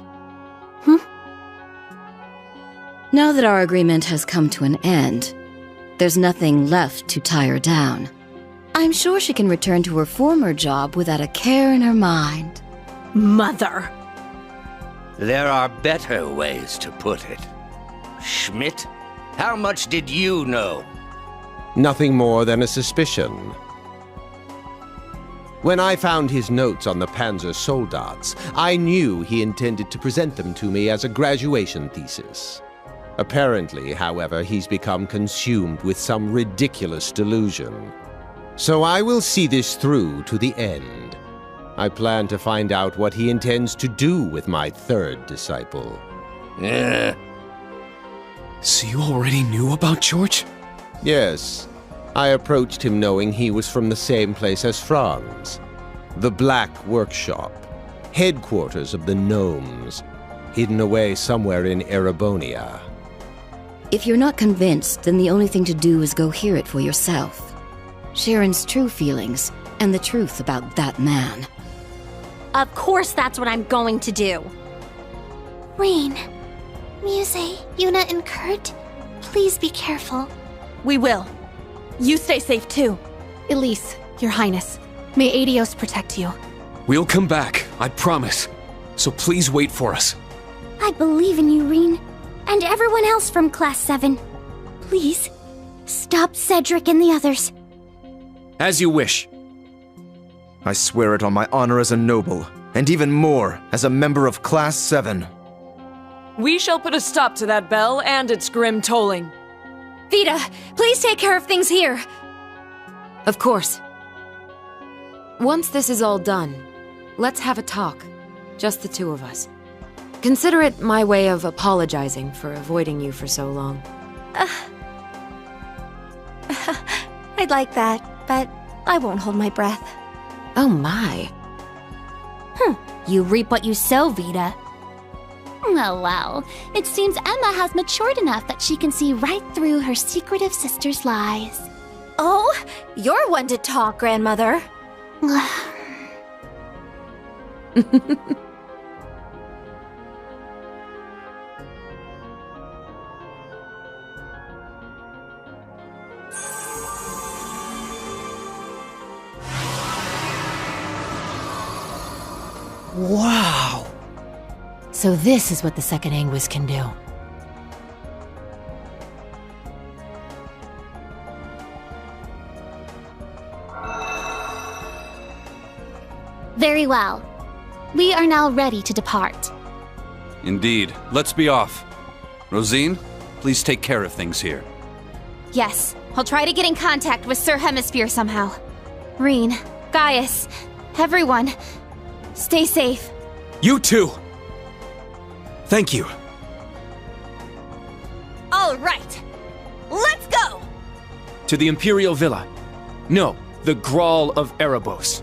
Now that our agreement has come to an end, there's nothing left to tie her down. I'm sure she can return to her former job without a care in her mind. Mother! There are better ways to put it. Schmidt, how much did you know? Nothing more than a suspicion. When I found his notes on the Panzer Soldats, I knew he intended to present them to me as a graduation thesis. Apparently, however, he's become consumed with some ridiculous delusion. So I will see this through to the end. I plan to find out what he intends to do with my third disciple. So you already knew about George? Yes. I approached him knowing he was from the same place as Franz. The Black Workshop, headquarters of the Gnomes, hidden away somewhere in Erebonia. If you're not convinced, then the only thing to do is go hear it for yourself. Sharon's true feelings, and the truth about that man. Of course that's what I'm going to do. Rean, Muse, Yuna, and Kurt, please be careful. We will. You stay safe too. Elise, Your Highness, may Adios protect you. We'll come back, I promise. So please wait for us. I believe in you, Rean, and everyone else from Class 7. Please, stop Cedric and the others. As you wish. I swear it on my honor as a noble, and even more, as a member of Class 7. We shall put a stop to that bell and its grim tolling. Vita, please take care of things here. Of course. Once this is all done, let's have a talk. Just the two of us. Consider it my way of apologizing for avoiding you for so long. I'd like that, but I won't hold my breath. Oh my. You reap what you sow, Vita. Oh well, it seems Emma has matured enough that she can see right through her secretive sister's lies. Oh, you're one to talk, Grandmother. Wow! So this is what the second Anguis can do. Very well. We are now ready to depart. Indeed. Let's be off. Rosine, please take care of things here. Yes, I'll try to get in contact with Sir Hemisphere somehow. Rean, Gaius, everyone, stay safe. You too! Thank you. All right, let's go! To the Imperial Villa. No, the Grawl of Erebos.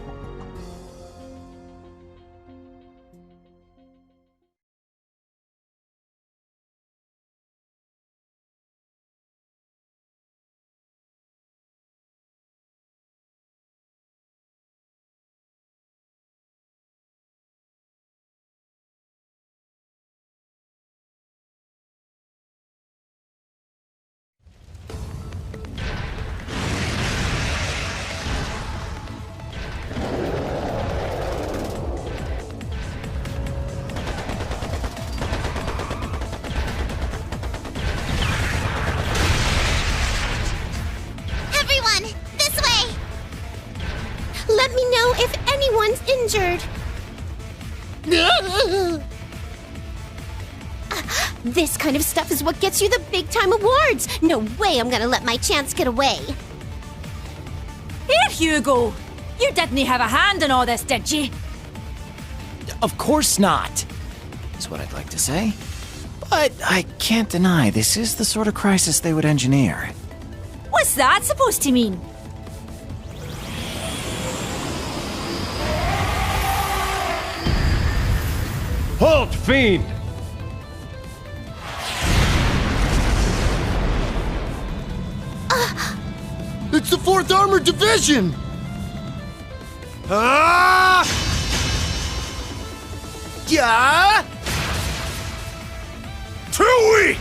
injured. This kind of stuff is what gets you the big-time awards. No way I'm gonna let my chance get away. Here, Hugo! You didn't have a hand in all this, did you? Of course not, is what I'd like to say. But I can't deny this is the sort of crisis they would engineer. What's that supposed to mean? Halt, fiend! It's the 4th Armored Division! Yeah! Too weak!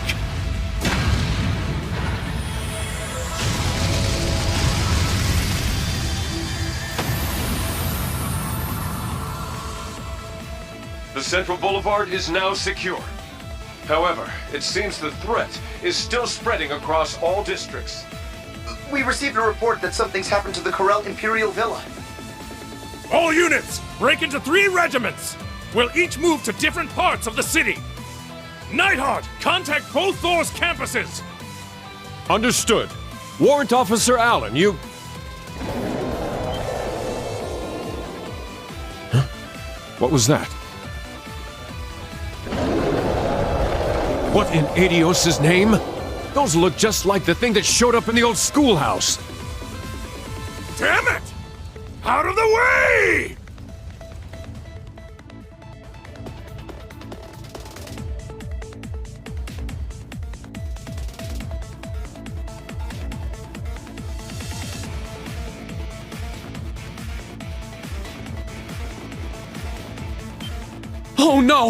The Central Boulevard is now secure. However, it seems the threat is still spreading across all districts. We received a report that something's happened to the Corel Imperial Villa. All units, break into 3 regiments. We'll each move to different parts of the city. Nightheart, contact both Thor's campuses. Understood. Warrant Officer Allen, you... Huh? What was that? What in Aidios' name? Those look just like the thing that showed up in the old schoolhouse. Damn it! Out of the way! Oh no!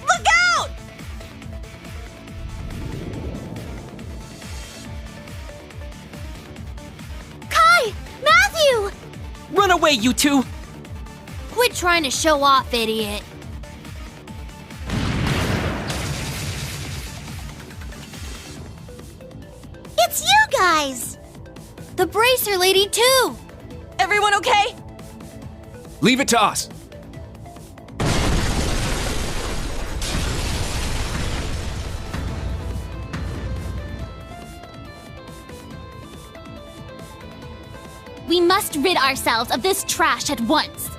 Look out! Kai! Matthew! Run away, you two! Quit trying to show off, idiot. It's you guys! The Bracer Lady, too! Everyone okay? Leave it to us. We must rid ourselves of this trash at once.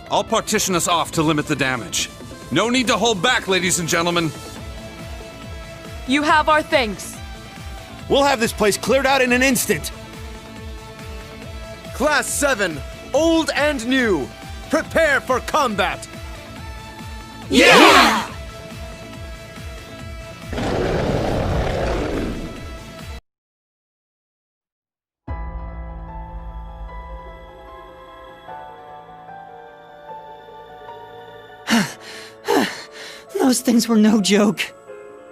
I'll partition us off to limit the damage. No need to hold back, ladies and gentlemen. You have our thanks. We'll have this place cleared out in an instant. Class 7, old and new, prepare for combat! Yeah! Those things were no joke.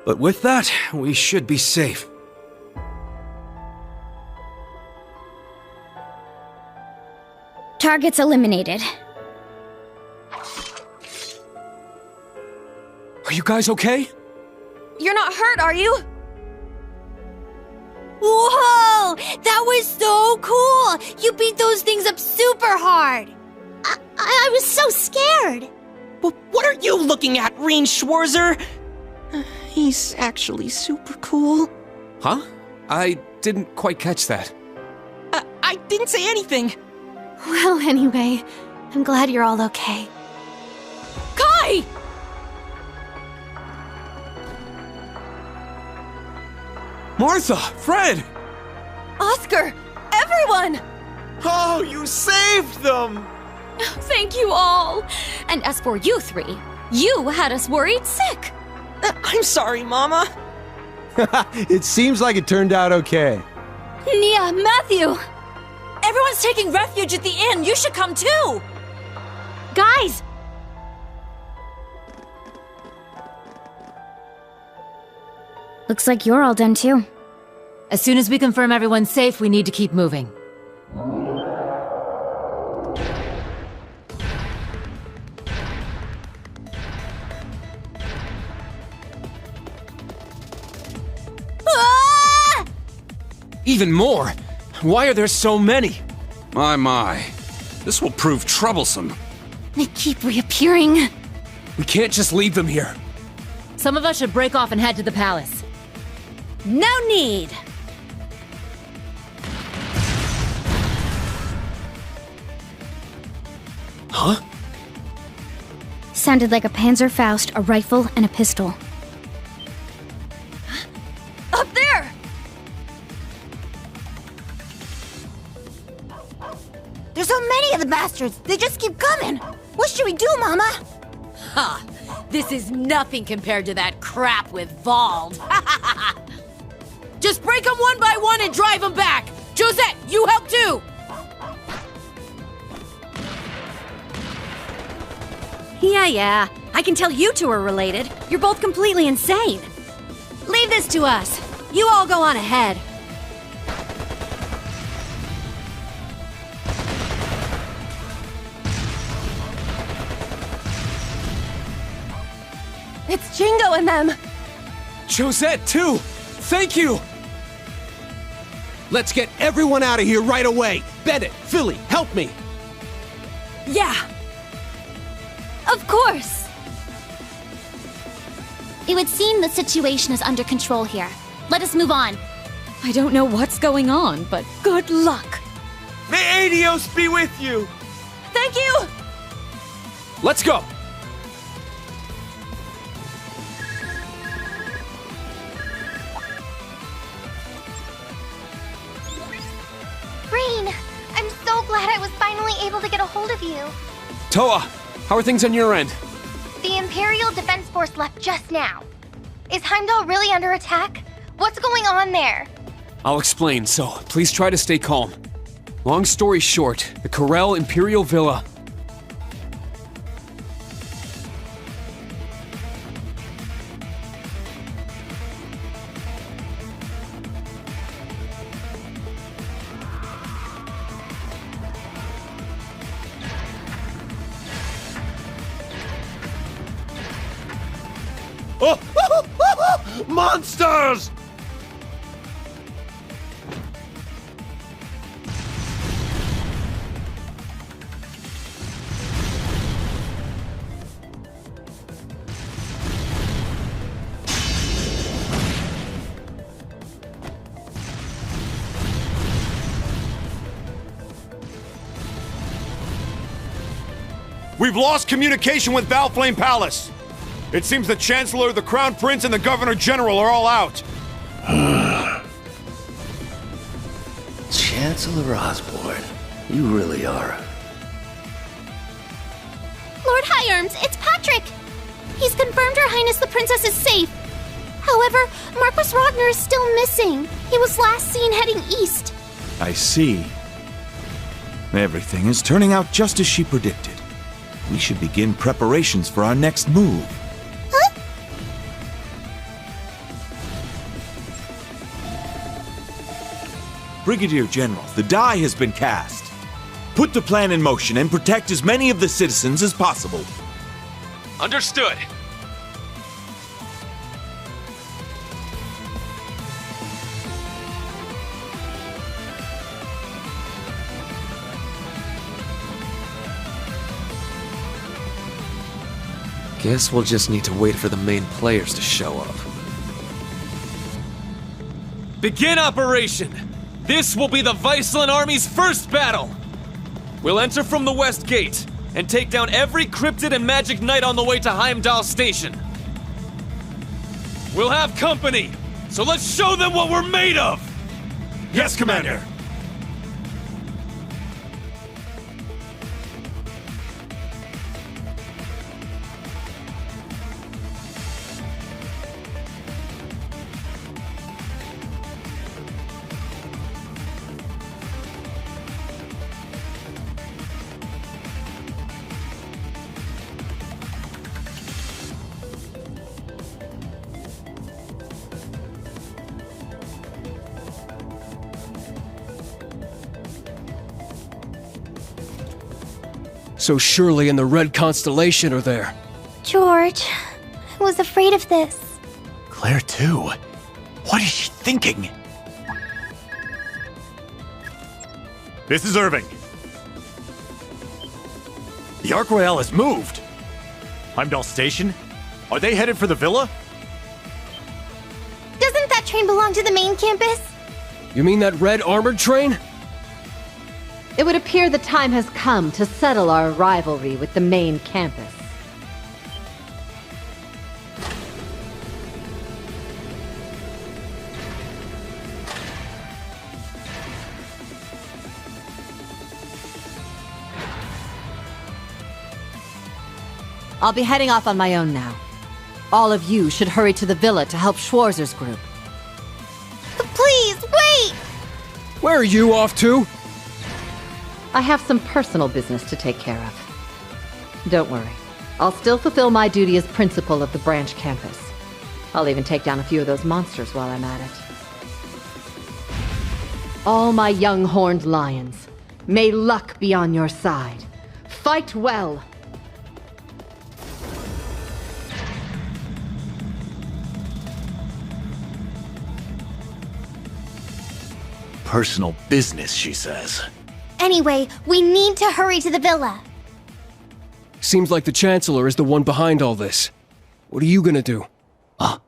But with that, we should be safe. Targets eliminated. Are you guys okay? You're not hurt, are you? Whoa! That was so cool! You beat those things up super hard! I was so scared! But what are you looking at, Reen Schwarzer? He's actually super cool. Huh? I didn't quite catch that. I didn't say anything. Well, anyway, I'm glad you're all okay. Kai! Martha! Fred! Oscar! Everyone! Oh, you saved them! Thank you all! And as for you 3, you had us worried sick! I'm sorry, Mama. It seems like it turned out okay. Nia, Matthew! Everyone's taking refuge at the inn! You should come too! Guys! Looks like you're all done too. As soon as we confirm everyone's safe, we need to keep moving. Even more? Why are there so many? My. This will prove troublesome. They keep reappearing. We can't just leave them here. Some of us should break off and head to the palace. No need! Huh? Sounded like a Panzerfaust, a rifle, and a pistol. Up there! There's so many of the bastards! They just keep coming! What should we do, Mama? Ha! This is nothing compared to that crap with Vald. Just break them one by one and drive them back! Josette, you help too! Yeah. I can tell you two are related. You're both completely insane. Leave this to us. You all go on ahead. It's Jingo and them. Josette, too! Thank you! Let's get everyone out of here right away. Bennett, Philly, help me. Yeah. Of course. It would seem the situation is under control here. Let us move on. I don't know what's going on, but good luck. May Adios be with you! Thank you! Let's go! Rain, I'm so glad I was finally able to get a hold of you. Toa, how are things on your end? The Imperial Defense Force left just now. Is Heimdall really under attack? What's going on there? I'll explain, so please try to stay calm. Long story short, the Corel Imperial Villa... Monsters! We've lost communication with Valflame Palace. It seems the Chancellor, the Crown Prince, and the Governor General are all out. Chancellor Osborne, you really are. Lord High Arms, it's Patrick! He's confirmed Her Highness the Princess is safe. However, Marquis Ragnar is still missing. He was last seen heading east. I see. Everything is turning out just as she predicted. We should begin preparations for our next move. Brigadier General, the die has been cast. Put the plan in motion and protect as many of the citizens as possible. Understood. Guess we'll just need to wait for the main players to show up. Begin operation! This will be the Viceland Army's first battle! We'll enter from the west gate and take down every cryptid and magic knight on the way to Heimdall Station. We'll have company, so let's show them what we're made of! Yes, Commander! So Shirley and the Red Constellation are there. George, I was afraid of this. Claire, too. What is she thinking? This is Irving. The Ark Royale has moved! Heimdall Station? Are they headed for the villa? Doesn't that train belong to the main campus? You mean that red armored train? It would appear the time has come to settle our rivalry with the main campus. I'll be heading off on my own now. All of you should hurry to the villa to help Schwarzer's group. Please, wait! Where are you off to? I have some personal business to take care of. Don't worry. I'll still fulfill my duty as principal of the branch campus. I'll even take down a few of those monsters while I'm at it. All my young horned lions, may luck be on your side. Fight well! Personal business, she says. Anyway, we need to hurry to the villa. Seems like the Chancellor is the one behind all this. What are you gonna do? I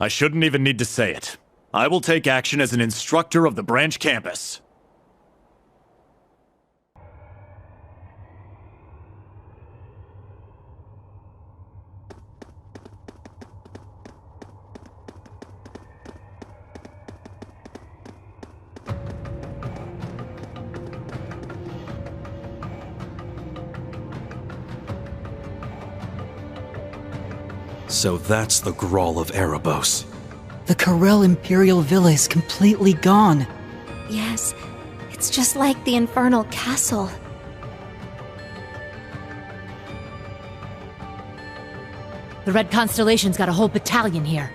shouldn't even need to say it. I will take action as an instructor of the branch campus. So that's the Grawl of Erebos. The Corel Imperial Villa is completely gone. Yes, it's just like the Infernal Castle. The Red Constellation's got a whole battalion here.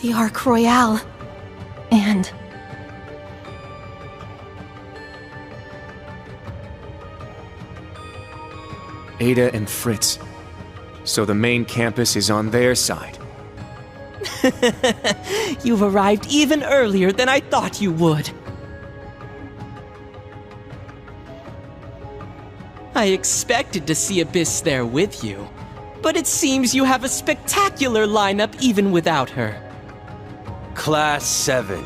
The Ark Royale. And Ada and Fritz. So the main campus is on their side. You've arrived even earlier than I thought you would. I expected to see Abyss there with you, but it seems you have a spectacular lineup even without her. Class 7.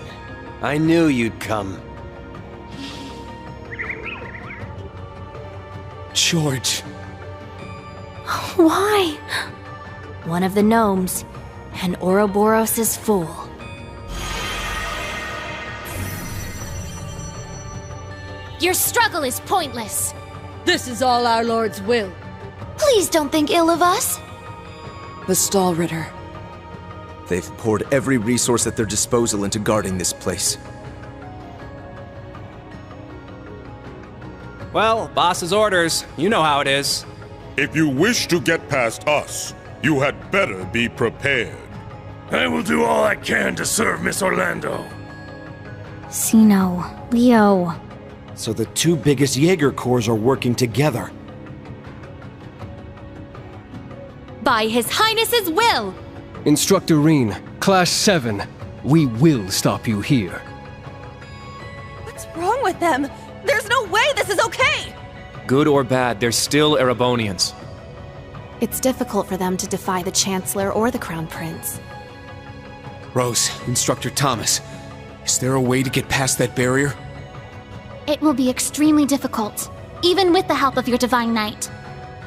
I knew you'd come. George. Why? One of the gnomes, and Ouroboros' fool. Your struggle is pointless. This is all our Lord's will. Please don't think ill of us. The Stahlritter. They've poured every resource at their disposal into guarding this place. Well, boss's orders. You know how it is. If you wish to get past us, you had better be prepared. I will do all I can to serve Miss Orlando. Sino, Leo. So the two biggest Jaeger Corps are working together. By His Highness's will! Instructor Reen, Class 7. We will stop you here. What's wrong with them? There's no way this is okay! Good or bad, they're still Erebonians. it's difficult for them to defy the Chancellor or the Crown Prince. Rose, Instructor Thomas, is there a way to get past that barrier? It will be extremely difficult, even with the help of your Divine Knight.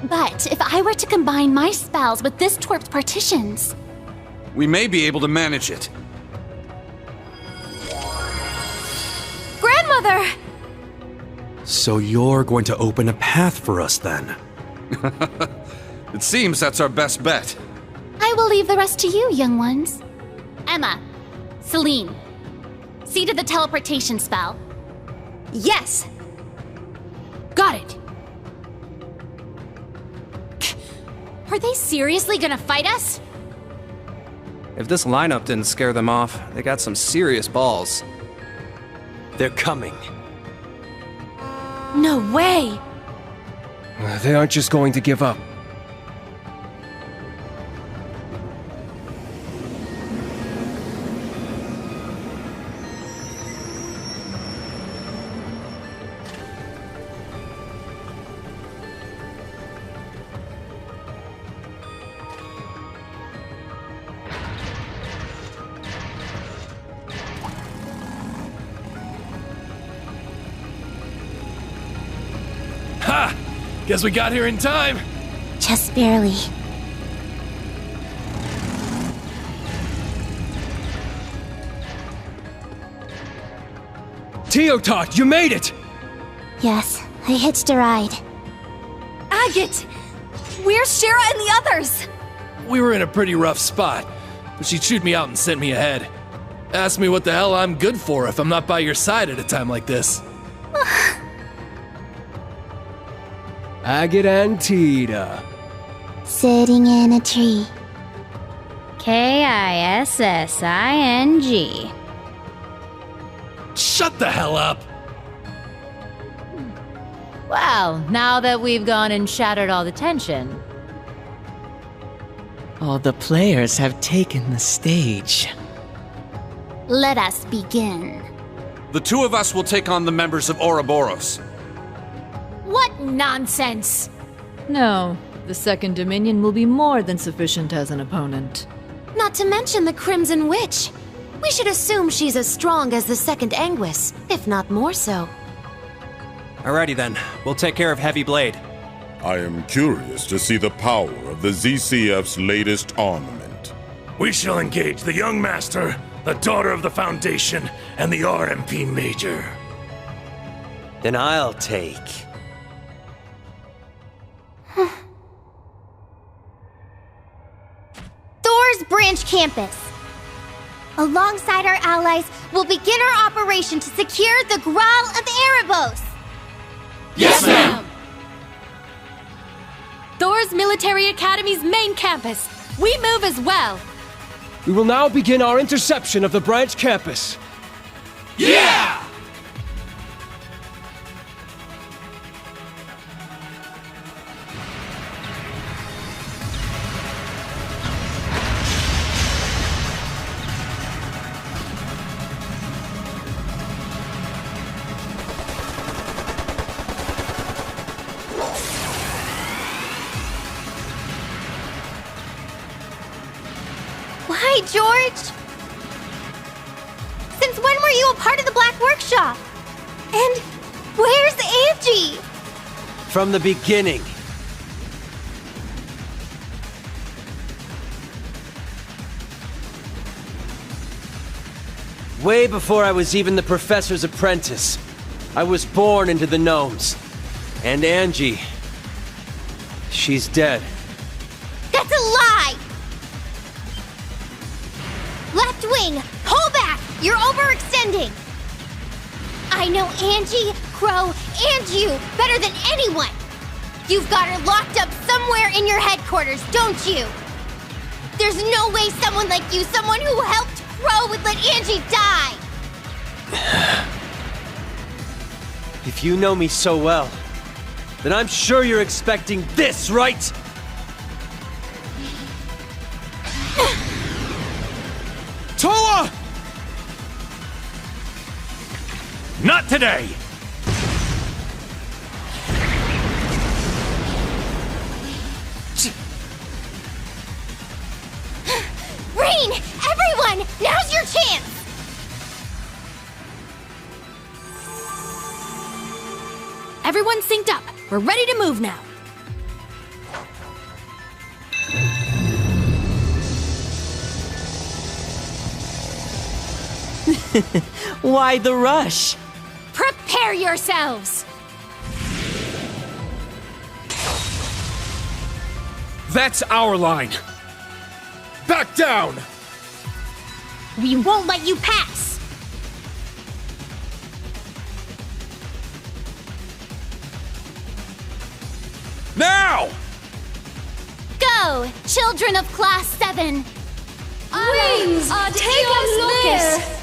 But if I were to combine my spells with this twerp's partitions... We may be able to manage it. Grandmother! So you're going to open a path for us then? It seems that's our best bet. I will leave the rest to you, young ones. Emma, Celine, see to the teleportation spell. Yes! Got it! Are they seriously gonna fight us? If this lineup didn't scare them off, they got some serious balls. They're coming. No way! They aren't just going to give up. Guess we got here in time. Just barely. Teotot, you made it! Yes, I hitched a ride. Agate! Where's Shira and the others? We were in a pretty rough spot, but she chewed me out and sent me ahead. Asked me what the hell I'm good for if I'm not by your side at a time like this. Agate and Tita. Sitting in a tree. Kissing. Shut the hell up! Well, now that we've gone and shattered all the tension. All the players have taken the stage. Let us begin. The two of us will take on the members of Ouroboros. What nonsense! No, the Second Dominion will be more than sufficient as an opponent. Not to mention the Crimson Witch. We should assume she's as strong as the Second Anguis, if not more so. Alrighty then, we'll take care of Heavy Blade. I am curious to see the power of the ZCF's latest armament. We shall engage the young master, the daughter of the Foundation, and the RMP Major. Then I'll take... Thor's Branch Campus. Alongside our allies, we'll begin our operation to secure the Graal of Erebos. Yes, ma'am! Thor's Military Academy's main campus. We move as well. We will now begin our interception of the branch campus. Yeah! Why, George? Since when were you a part of the Black Workshop? And where's Angie? From the beginning. Way before I was even the professor's apprentice, I was born into the gnomes. And Angie... she's dead. That's a lie! Left wing, pull back! You're overextending! I know Angie, Crow, and you better than anyone! You've got her locked up somewhere in your headquarters, don't you? There's no way someone like you, someone who helped Crow, would let Angie die! If you know me so well, then I'm sure you're expecting this, right? Toa! Not today! Rain! Everyone! Now's your chance! Everyone synced up. We're ready to move now. Why the rush? Prepare yourselves! That's our line! Back down! We won't let you pass! Now! Go, children of Class 7! Wings, take us there!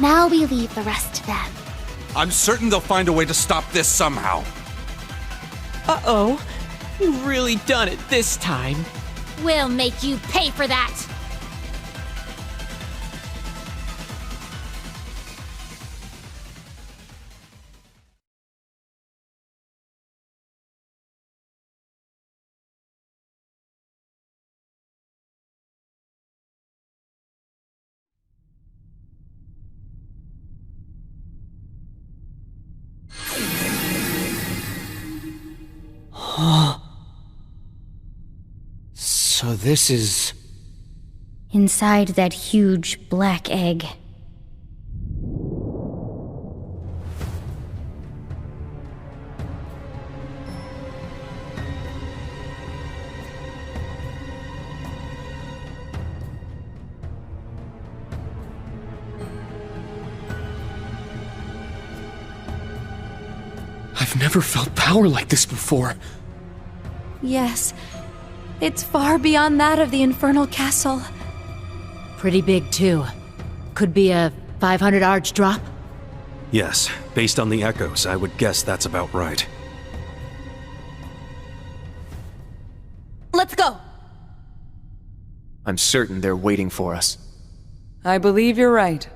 Now we leave the rest to them. I'm certain they'll find a way to stop this somehow. Uh-oh. You've really done it this time. We'll make you pay for that! So this is... Inside that huge black egg. I've never felt power like this before. Yes. It's far beyond that of the Infernal Castle. Pretty big, too. Could be a 500 arch drop? Yes, based on the echoes, I would guess that's about right. Let's go! I'm certain they're waiting for us. I believe you're right.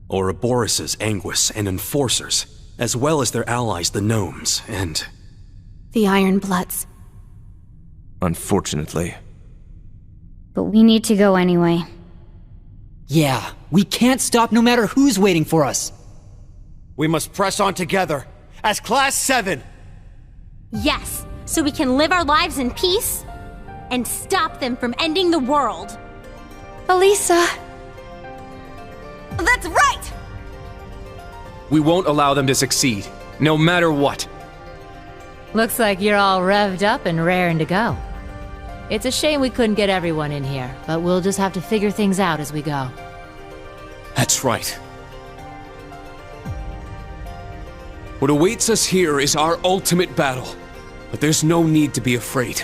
Ouroboros' Anguis and Enforcers, as well as their allies the Gnomes, and... The Iron Bloods. Unfortunately. But we need to go anyway. Yeah, we can't stop no matter who's waiting for us. We must press on together, as Class 7! Yes, so we can live our lives in peace and stop them from ending the world. Elisa! That's right! We won't allow them to succeed, no matter what. Looks like you're all revved up and raring to go. It's a shame we couldn't get everyone in here, but we'll just have to figure things out as we go. That's right. What awaits us here is our ultimate battle, but there's no need to be afraid.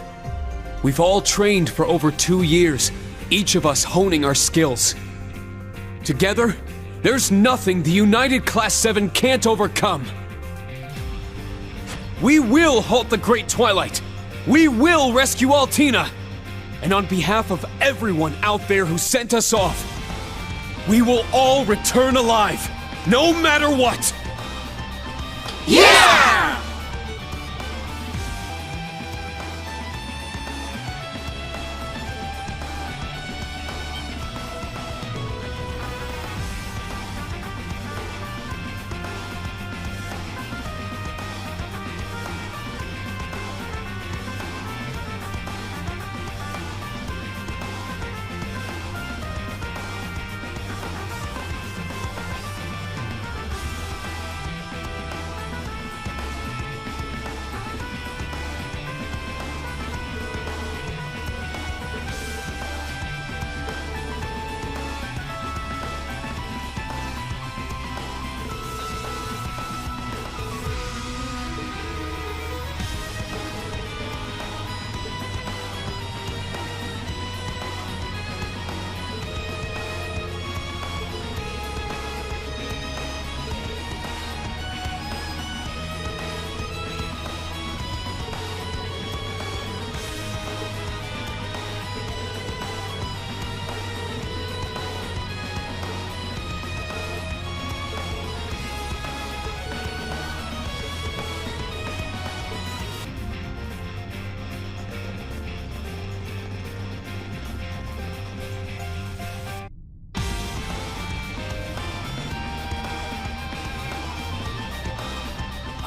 We've all trained for over 2 years, each of us honing our skills. Together, there's nothing the United Class 7 can't overcome. We will halt the Great Twilight! We will rescue Altina! And on behalf of everyone out there who sent us off, we will all return alive, no matter what! Yeah!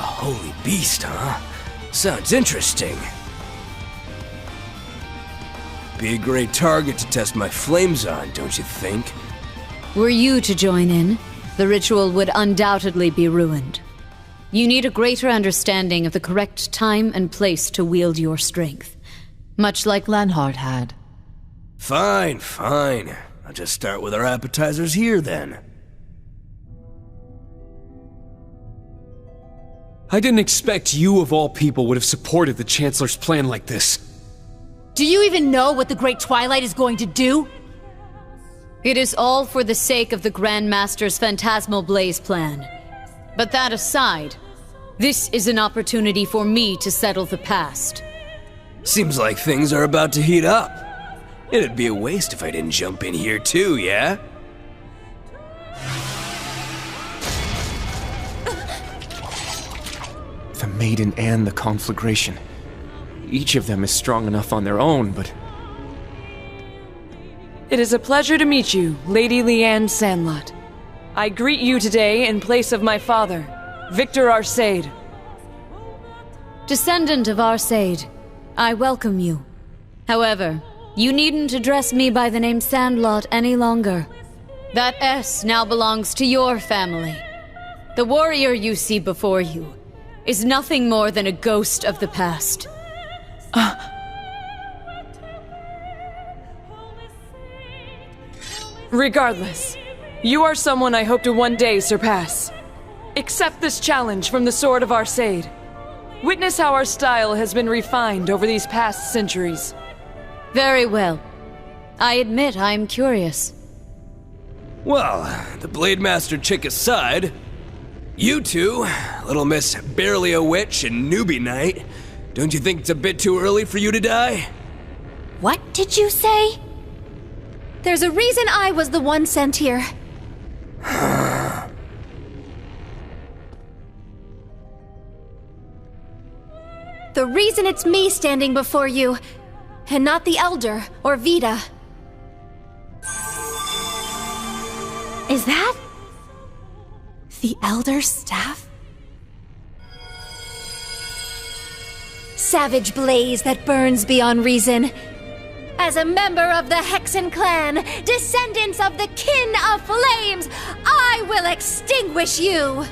Holy beast, huh? Sounds interesting. Be a great target to test my flames on, don't you think? Were you to join in, the ritual would undoubtedly be ruined. You need a greater understanding of the correct time and place to wield your strength, much like Lanhart had. Fine, fine. I'll just start with our appetizers here, then. I didn't expect you of all people would have supported the Chancellor's plan like this. Do you even know what the Great Twilight is going to do? It is all for the sake of the Grand Master's Phantasmal Blaze plan. But that aside, this is an opportunity for me to settle the past. Seems like things are about to heat up. It'd be a waste if I didn't jump in here too, yeah? The Maiden and the Conflagration. Each of them is strong enough on their own, but... It is a pleasure to meet you, Lady Leanne Sandlot. I greet you today in place of my father, Victor Arcade. Descendant of Arseid, I welcome you. However, you needn't address me by the name Sandlot any longer. That S now belongs to your family. The warrior you see before you is nothing more than a ghost of the past. Regardless, you are someone I hope to one day surpass. Accept this challenge from the Sword of Arseid. Witness how our style has been refined over these past centuries. Very well. I admit I am curious. Well, the Blade Master chick aside, you two, Little Miss Barely a Witch and Newbie Knight, don't you think it's a bit too early for you to die? What did you say? There's a reason I was the one sent here. The reason it's me standing before you, and not the Elder or Vita. Is that the Elder's staff? Savage blaze that burns beyond reason. As a member of the Hexen clan, descendants of the kin of flames, I will extinguish you!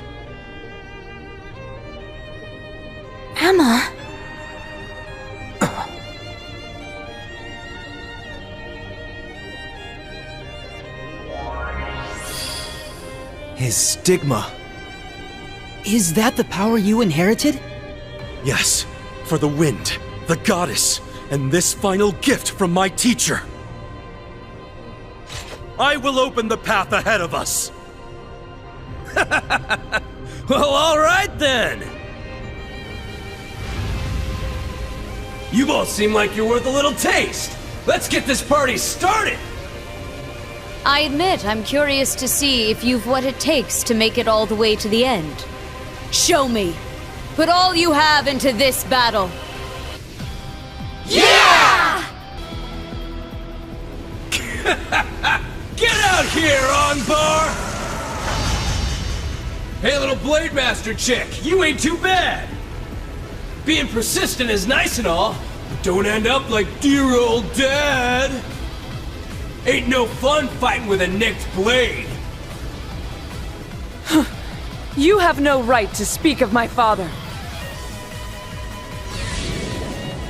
Emma... His stigma. Is that the power you inherited? Yes, for the wind, the goddess, and this final gift from my teacher. I will open the path ahead of us. Well, all right then. You both seem like you're worth a little taste. Let's get this party started. I admit I'm curious to see if you've what it takes to make it all the way to the end. Show me. Put all you have into this battle. Yeah! Get out here, Ongbar! Hey, little Blade Master chick, you ain't too bad. Being persistent is nice and all, but don't end up like dear old Dad. Ain't no fun fighting with a nicked blade. You have no right to speak of my father.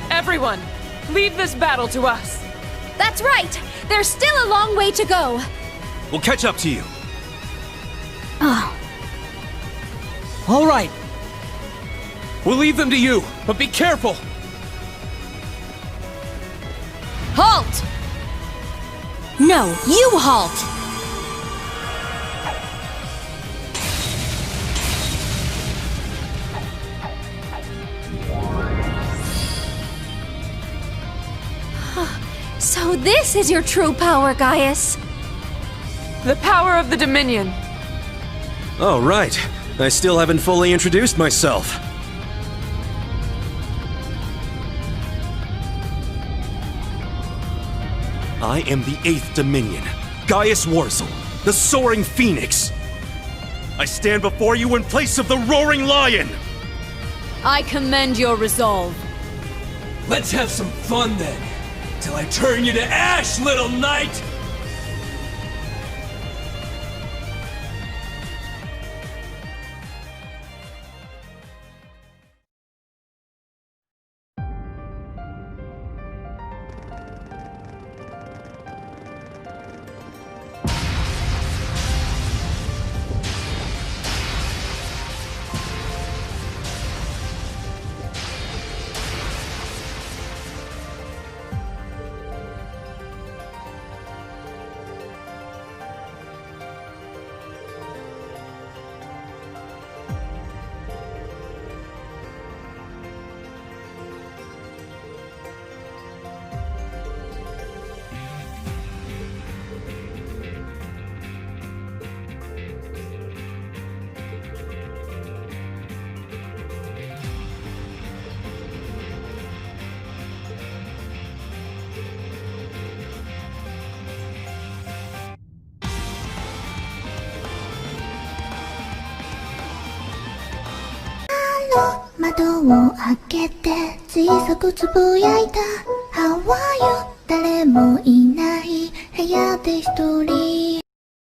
Everyone, leave this battle to us. That's right! There's still a long way to go. We'll catch up to you. Oh. All right. We'll leave them to you, but be careful. Halt! No, you halt! So this is your true power, Gaius. The power of the Dominion. Oh, right. I still haven't fully introduced myself. I am the 8th Dominion, Gaius Warzel, the Soaring Phoenix. I stand before you in place of the Roaring Lion! I commend your resolve. Let's have some fun then, till I turn you to ash, little knight! 窓を開けて小さくつぶやいた How are you? 誰もいない部屋で一人